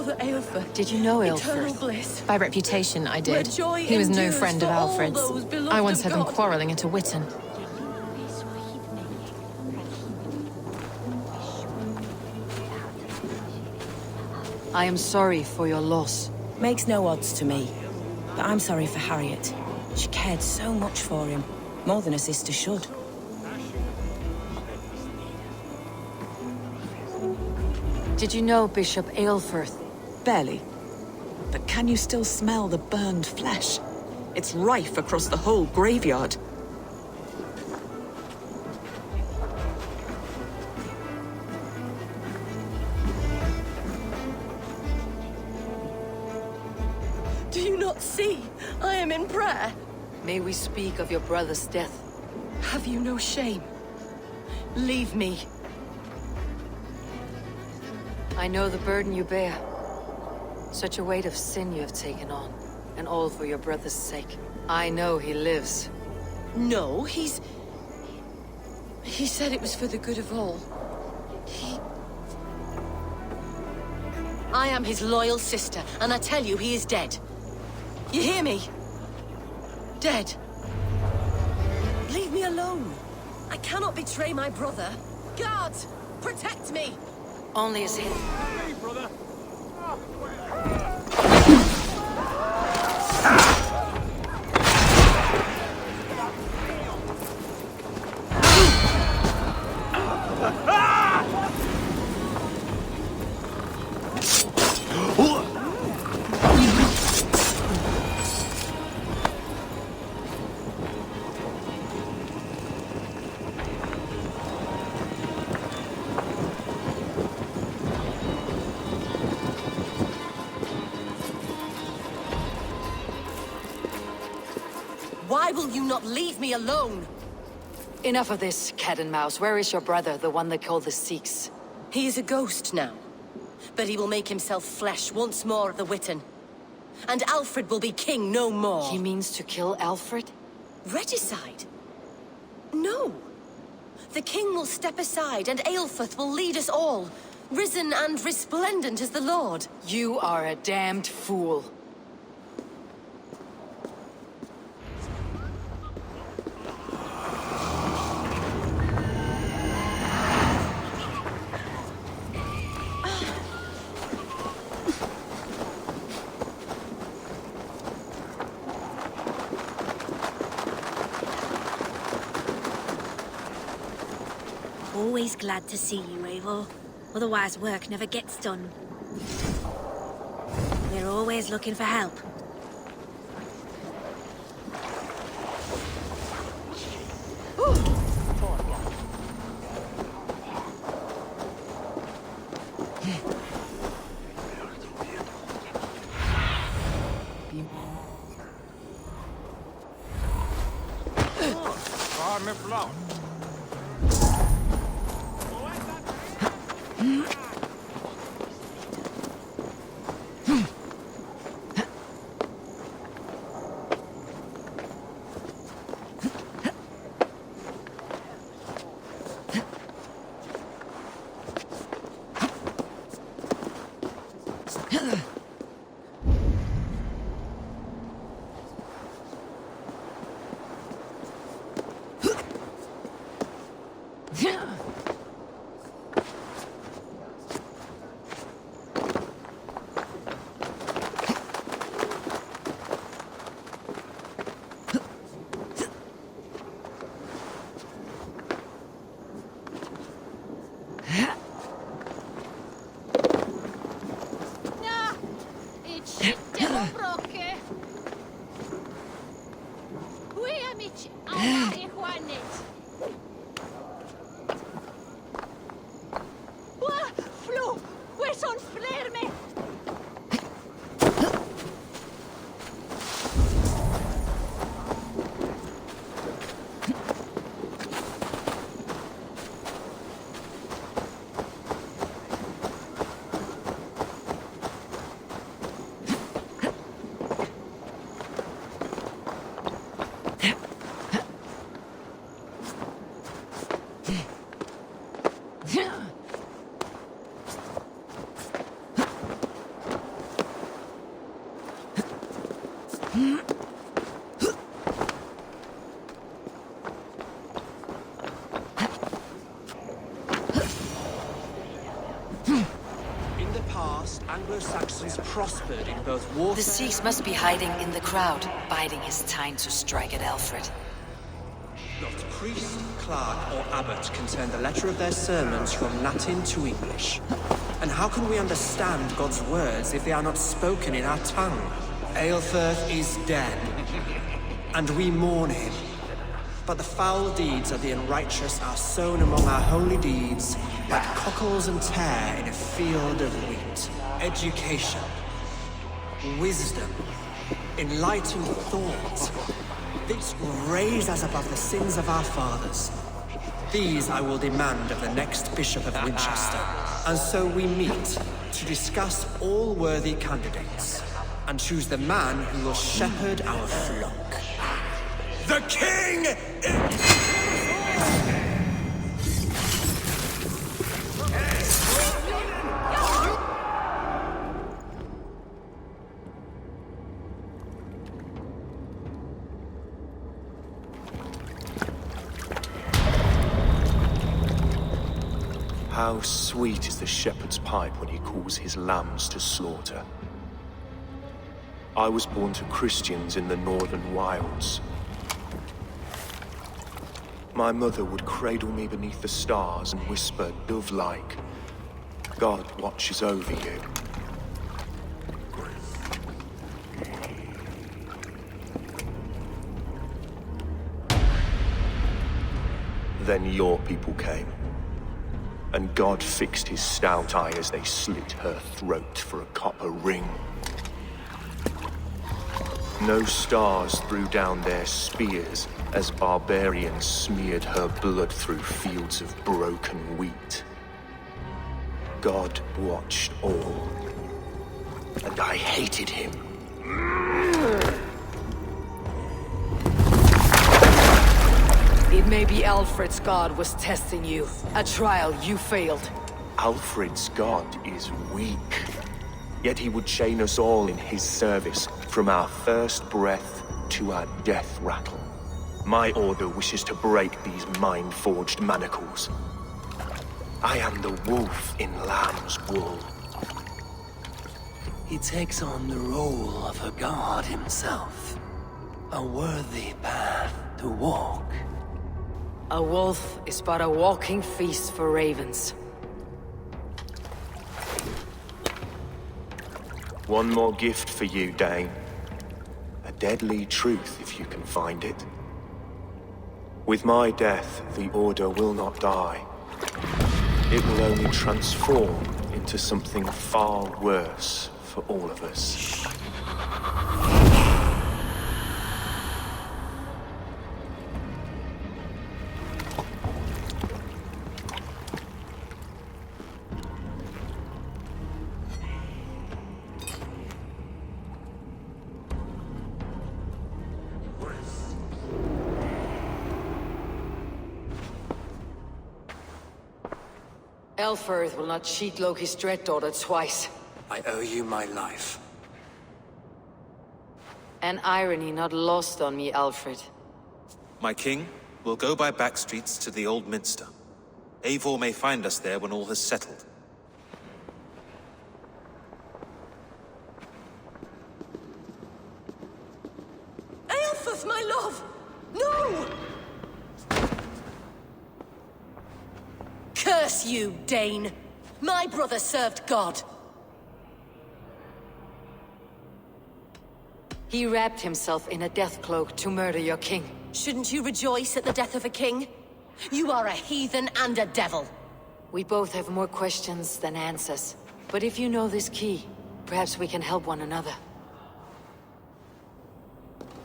Did you know Elfirth? By reputation, I did. He was no friend of Alfred's. I once had them quarrelling at a Witten. I am sorry for your loss. Makes no odds to me. But I'm sorry for Harriet. She cared so much for him. More than a sister should. Did you know Bishop Aelfirth? Barely. But can you still smell the burned flesh? It's rife across the whole graveyard. Do you not see? I am in prayer. May we speak of your brother's death? Have you no shame? Leave me. I know the burden you bear. Such a weight of sin you have taken on, and all for your brother's sake. I know he lives. No, He said it was for the good of all. I am his loyal sister, and I tell you he is dead. You hear me? Dead. Leave me alone. I cannot betray my brother. Guards, protect me! Only as him. Hey, brother. Why will you not leave me alone? Enough of this, cat and mouse. Where is your brother, the one they call the Sikhs? He is a ghost now. but he will make himself flesh once more of the Witan. And Alfred will be king no more. He means to kill Alfred? Regicide? No. The king will step aside and Aelfrith will lead us all, risen and resplendent as the Lord. You are a damned fool. Always glad to see you, Eivor. Otherwise work never gets done. We're always looking for help. Anglo-Saxons prospered in both warfare... The Seeks must be hiding in the crowd, biding his time to strike at Alfred. Not priest, clerk, or abbot can turn the letter of their sermons from Latin to English. And how can we understand God's words if they are not spoken in our tongue? Aelfrith is dead, and we mourn him. But the foul deeds of the unrighteous are sown among our holy deeds, like cockles and tare in a field of wheat. Education, wisdom, enlightened thought. This will raise us above the sins of our fathers. These I will demand of the next Bishop of Winchester. And so we meet to discuss all worthy candidates and choose the man who will shepherd our flock. The king! How sweet is the shepherd's pipe when he calls his lambs to slaughter. I was born to Christians in the northern wilds. My mother would cradle me beneath the stars and whisper, dove-like, God watches over you. Then your people came, and God fixed his stout eye as they slit her throat for a copper ring. No stars threw down their spears as barbarians smeared her blood through fields of broken wheat. God watched all. And I hated him. It may be Alfred's god was testing you. A trial you failed. Alfred's god is weak. Yet he would chain us all in his service, from our first breath to our death rattle. My order wishes to break these mind-forged manacles. I am the wolf in lamb's wool. He takes on the role of a god himself. A worthy path to walk. A wolf is but a walking feast for ravens. One more gift for you, Dane. A deadly truth, if you can find it. With my death, the Order will not die. It will only transform into something far worse for all of us. Elfirth will not cheat Loki's dread-daughter twice. I owe you my life. An irony not lost on me, Alfred. My king, we'll go by back streets to the old minster. Eivor may find us there when all has settled. Aelfirth, my love! No! Curse you, Dane! My brother served God. He wrapped himself in a death cloak to murder your king. Shouldn't you rejoice at the death of a king? You are a heathen and a devil. We both have more questions than answers. But if you know this key, perhaps we can help one another.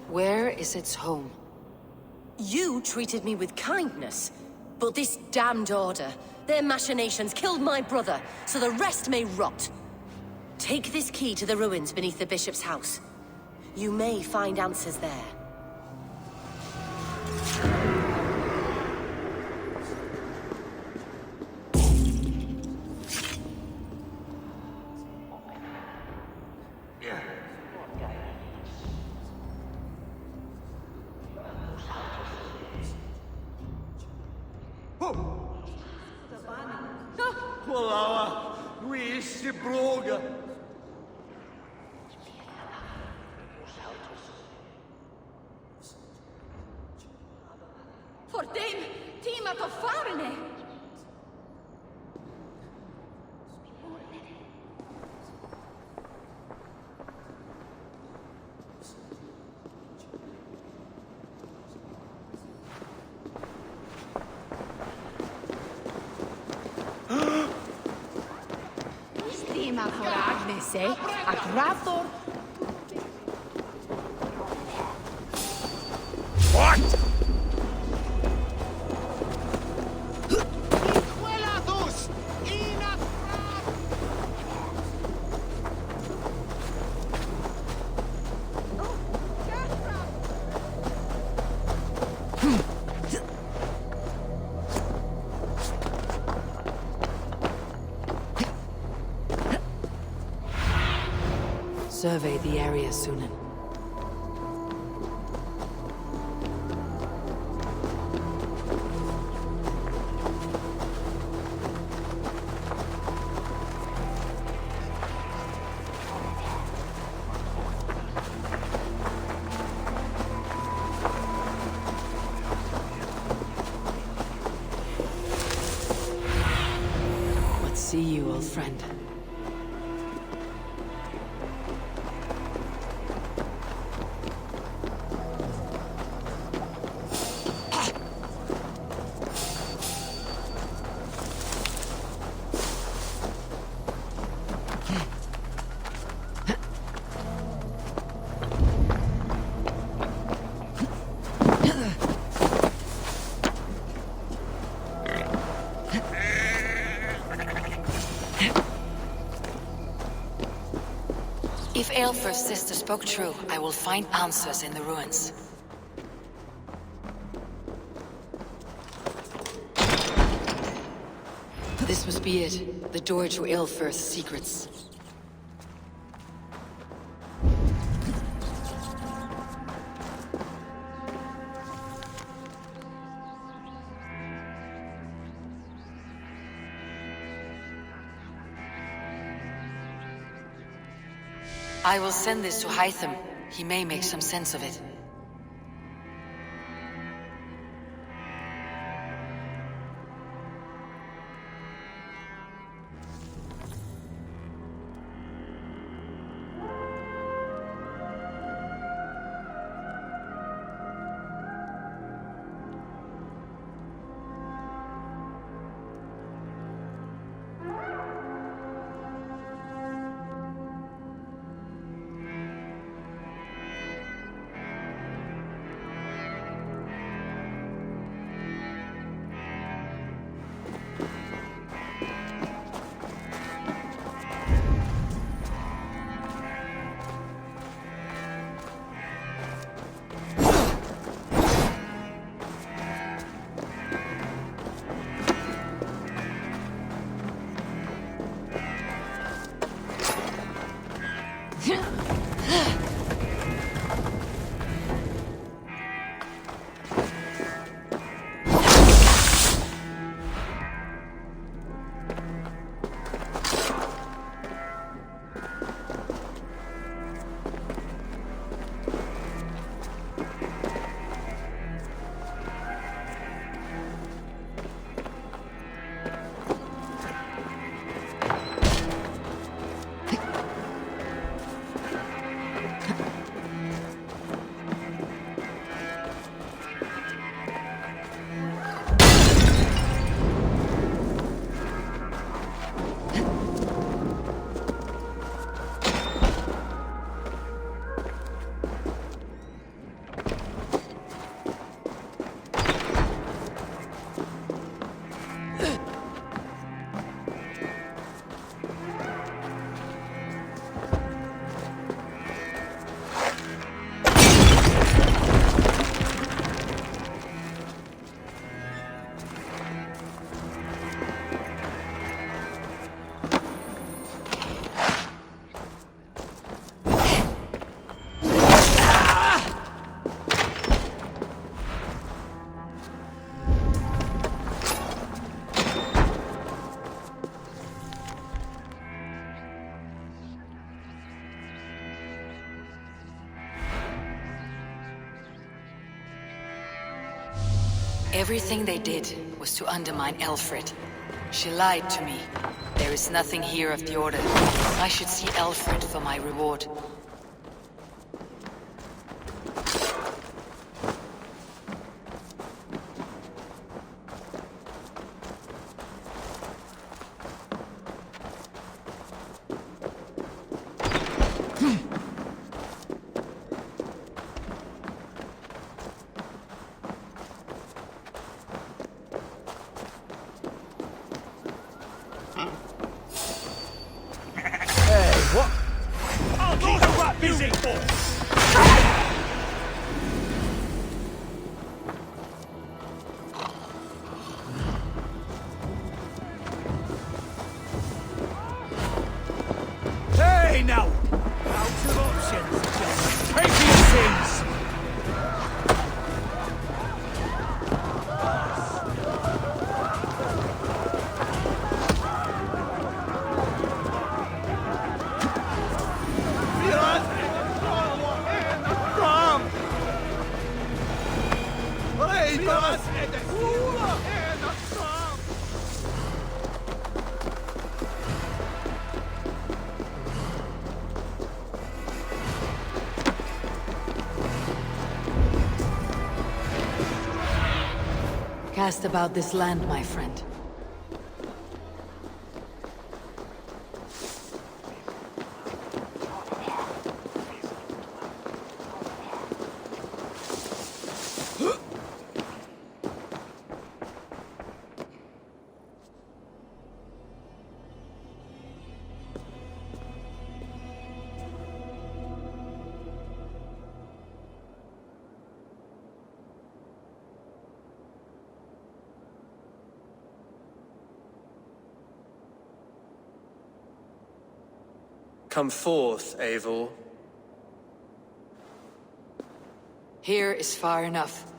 Where is its home? You treated me with kindness, but this damned Order, their machinations killed my brother, so the rest may rot. Take this key to the ruins beneath the bishop's house. You may find answers there. Polava, Wincestre broga. For dem tíma to farne. Stima for Agnes, a grator. What? Survey the area, Sunan. Let's see you, old friend. Aelfir's sister spoke true, I will find answers in the ruins. This must be it. The door to Aelfir's secrets. I will send this to Hytham. He may make some sense of it. Everything they did was to undermine Aelfried. She lied to me. There is nothing here of the Order. I should see Aelfried for my reward. Hey now! Out of options, just take your sins! Cast about this land, my friend. Come forth, Eivor. Here is far enough.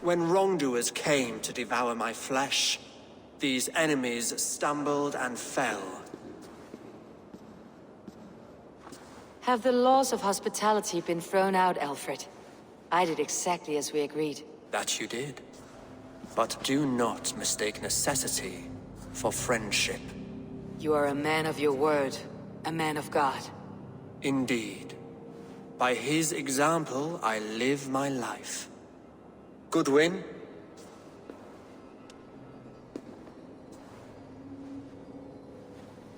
When wrongdoers came to devour my flesh, these enemies stumbled and fell. Have the laws of hospitality been thrown out, Alfred? I did exactly as we agreed. That you did. But do not mistake necessity for friendship. You are a man of your word, a man of God. Indeed. By his example, I live my life. Goodwin?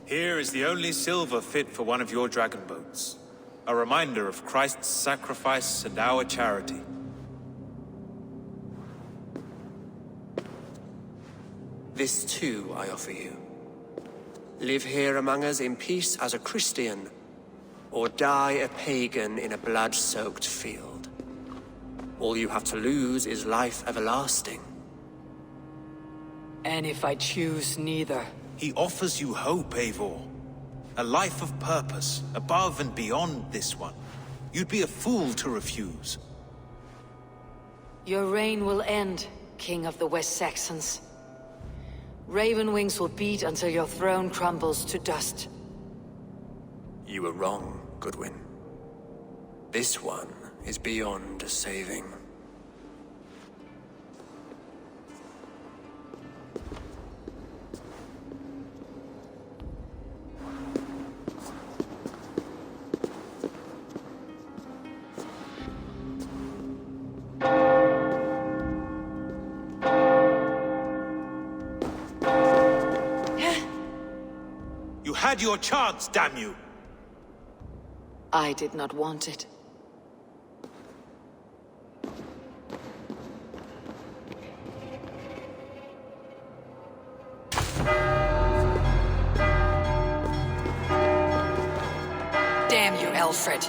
Here is the only silver fit for one of your dragon boats. A reminder of Christ's sacrifice and our charity. This too I offer you. Live here among us in peace as a Christian, or die a pagan in a blood-soaked field. All you have to lose is life everlasting. And if I choose neither? He offers you hope, Eivor. A life of purpose, above and beyond this one. You'd be a fool to refuse. Your reign will end, King of the West Saxons. Raven wings will beat until your throne crumbles to dust. You were wrong, Goodwin. This one is beyond saving. You had your chance, damn you! I did not want it. Damn you, Alfred.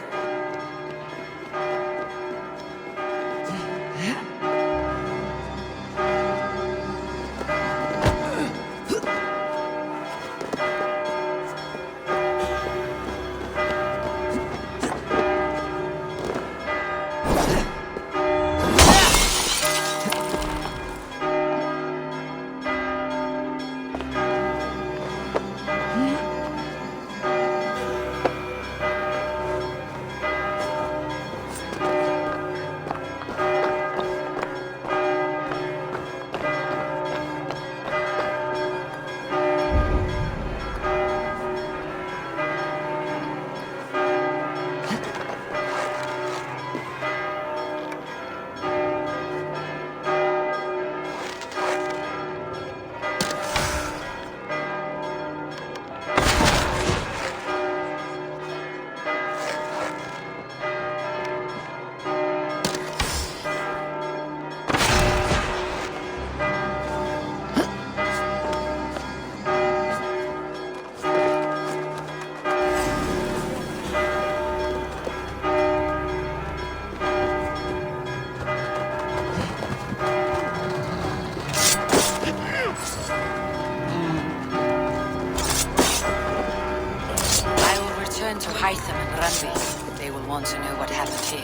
To Hytham and Rugby. They will want to know what happened here.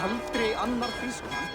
Aldrei annar fiskmann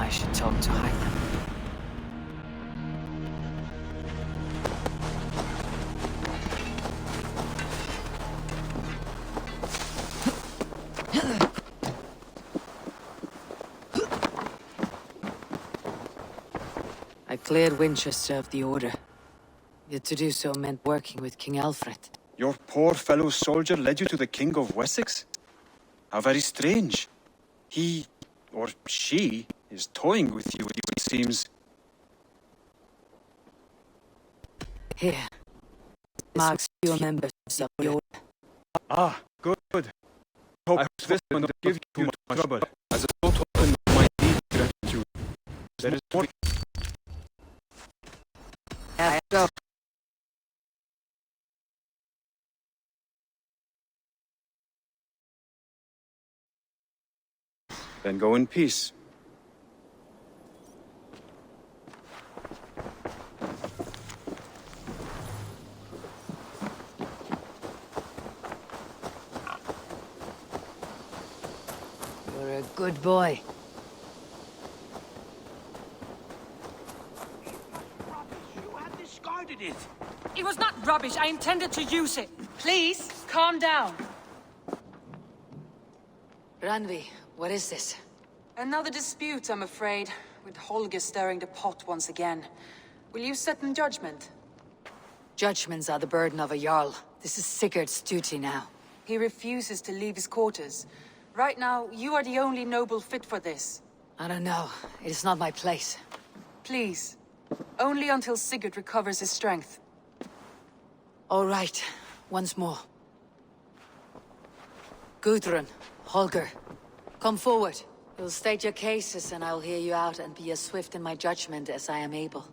I should talk to Hytham. I cleared Winchester of the Order. Yet to do so meant working with King Alfred. Your poor fellow soldier led you to the King of Wessex? How very strange. He, or she, is toying with you, it seems. Here. Marks few members of the Order. Ah, good. I hope this will not give you much trouble. As a token of my deep gratitude. There is more. Go. Then go in peace. You're a good boy. It. It was not rubbish. I intended to use it. Please, calm down. Randvi, what is this? Another dispute, I'm afraid, with Holger stirring the pot once again. Will you sit in judgment? Judgments are the burden of a Jarl. This is Sigurd's duty now. He refuses to leave his quarters. Right now, you are the only noble fit for this. I don't know. It is not my place. Please. Only until Sigurd recovers his strength. All right. Once more. Gudrun, Holger, come forward. You'll state your cases and I'll hear you out and be as swift in my judgment as I am able.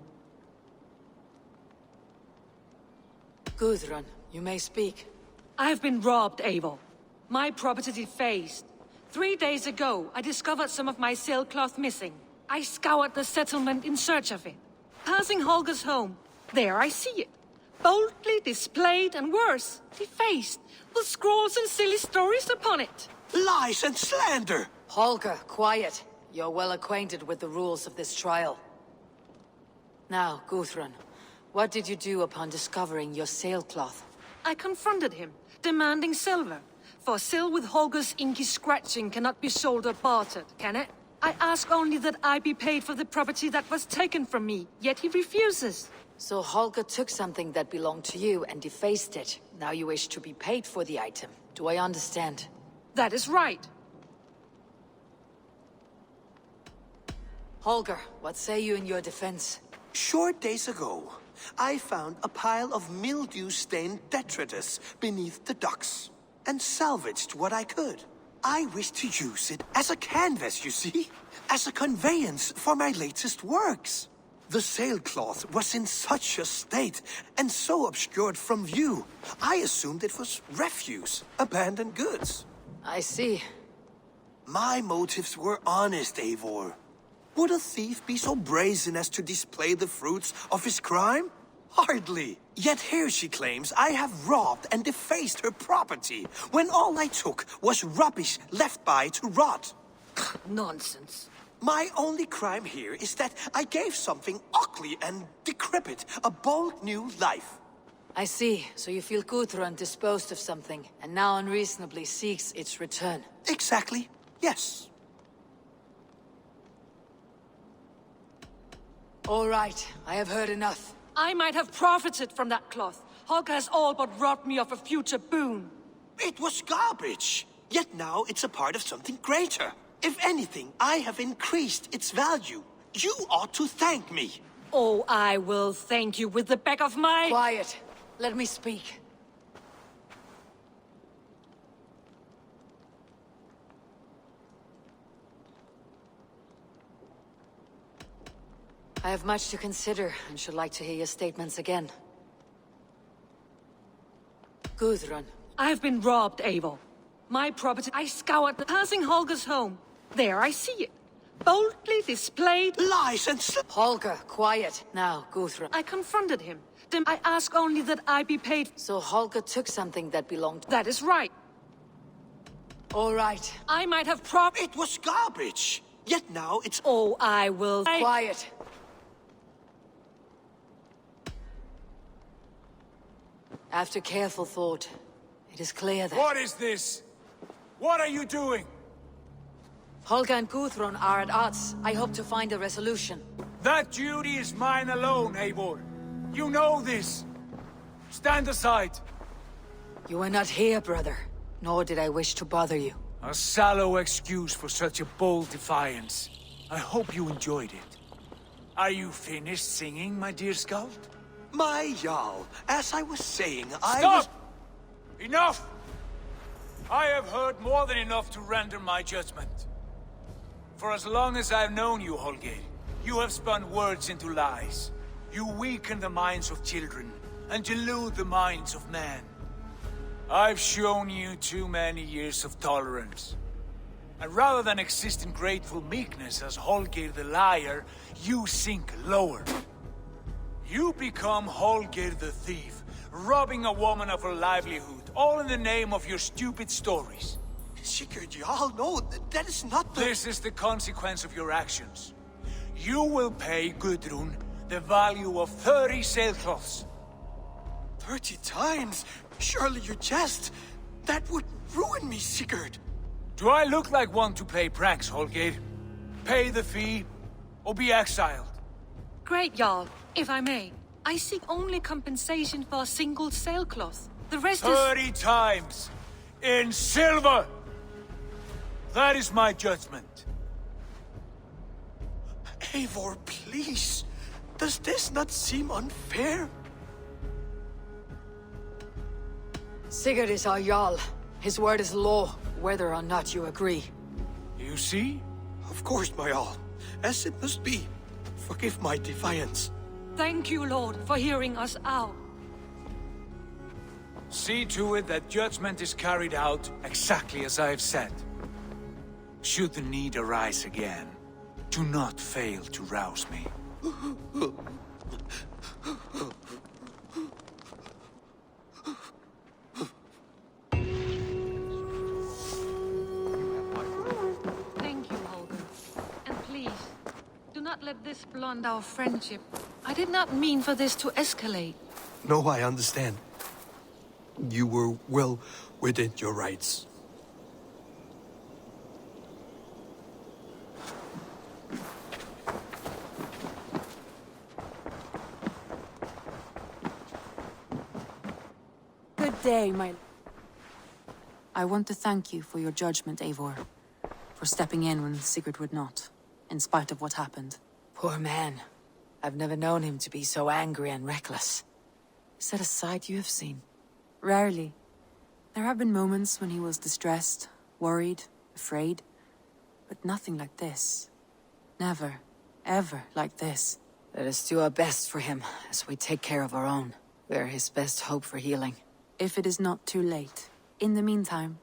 Gudrun, you may speak. I've been robbed, Eivor. My property defaced. 3 days ago, I discovered some of my sailcloth missing. I scoured the settlement in search of it. Passing Holger's home, there I see it. Boldly displayed and worse, defaced, with scrawls and silly stories upon it. Lies and slander! Holger, quiet. You're well acquainted with the rules of this trial. Now, Gudrun, what did you do upon discovering your sailcloth? I confronted him, demanding silver. For sil with Holger's inky scratching cannot be sold or bartered, can it? I ask only that I be paid for the property that was taken from me, yet he refuses. So Holger took something that belonged to you and defaced it. Now you wish to be paid for the item. Do I understand? That is right. Holger, what say you in your defense? Short days ago, I found a pile of mildew-stained detritus beneath the docks, and salvaged what I could. I wish to use it as a canvas, you see? As a conveyance for my latest works. The sailcloth was in such a state, and so obscured from view, I assumed it was refuse, abandoned goods. I see. My motives were honest, Eivor. Would a thief be so brazen as to display the fruits of his crime? Hardly. Yet here she claims I have robbed and defaced her property, when all I took was rubbish left by to rot. Nonsense. My only crime here is that I gave something ugly and decrepit a bold new life. I see. So you feel Gudrun disposed of something, and now unreasonably seeks its return. Exactly. Yes. All right. I have heard enough. I might have profited from that cloth. Holger has all but robbed me of a future boon. It was garbage. Yet now it's a part of something greater. If anything, I have increased its value. You ought to thank me. Oh, I will thank you with the back of my... Quiet. Let me speak. I have much to consider, and should like to hear your statements again. Gudrun. I've been robbed, Eivor. My property, I scoured the passing Holger's home. There, I see it. Boldly displayed... Lies and... Holger, quiet. Now, Gudrun. I confronted him. I ask only that I be paid... So Holger took something that belonged... That is right. All right. I might have It was garbage. Yet now it's... Oh, I will... Quiet. After careful thought, it is clear that... What is this? What are you doing? Holger and Gudrun are at odds. I hope to find a resolution. That duty is mine alone, Eivor. You know this. Stand aside. You were not here, brother. Nor did I wish to bother you. A sallow excuse for such a bold defiance. I hope you enjoyed it. Are you finished singing, my dear Skald? My Jarl, as I was saying, Stop! Enough! I have heard more than enough to render my judgment. For as long as I've known you, Holger, you have spun words into lies. You weaken the minds of children, and delude the minds of men. I've shown you too many years of tolerance. And rather than exist in grateful meekness as Holger the liar, you sink lower. You become Holger the thief, robbing a woman of her livelihood, all in the name of your stupid stories. Sigurd, Jarl, no, that is not the... This is the consequence of your actions. You will pay Gudrun the value of 30 sailcloths. 30 times? Surely you jest. That would ruin me, Sigurd. Do I look like one to play pranks, Holger? Pay the fee, or be exiled. Great, Jarl. If I may, I seek only compensation for a single sailcloth. The rest 30 times! In silver! That is my judgment. Eivor, please. Does this not seem unfair? Sigurd is our Jarl. His word is law, whether or not you agree. You see? Of course, my Jarl. As it must be. Forgive my defiance. Thank you, Lord, for hearing us out. See to it that judgment is carried out exactly as I have said. Should the need arise again, do not fail to rouse me. Thank you, Holger. And please, do not let this blunt our friendship. I did not mean for this to escalate. No, I understand. You were well within your rights. Good day, my... I want to thank you for your judgment, Eivor. For stepping in when Sigurd would not, in spite of what happened. Poor man. I've never known him to be so angry and reckless. Is that a side you have seen? Rarely. There have been moments when he was distressed, worried, afraid. But nothing like this. Never, ever like this. Let us do our best for him, as we take care of our own. We are his best hope for healing. If it is not too late. In the meantime,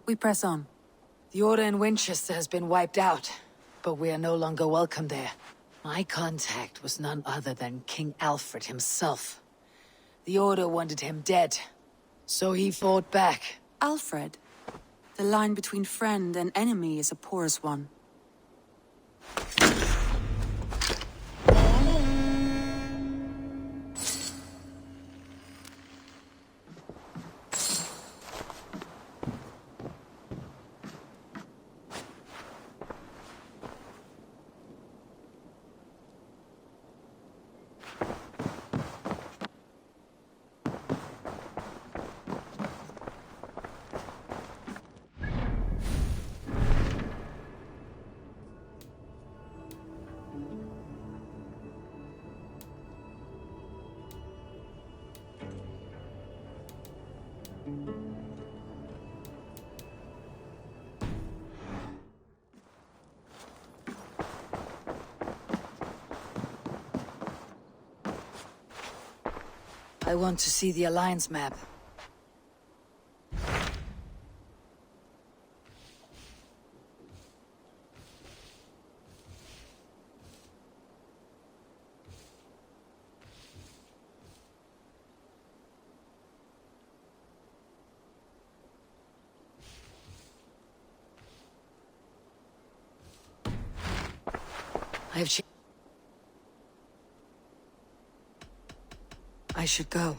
we press on. The Order in Winchester has been wiped out, but we are no longer welcome there. My contact was none other than King Alfred himself. The Order wanted him dead, so he fought back. Alfred? The line between friend and enemy is a porous one. I want to see the Alliance map. I should go.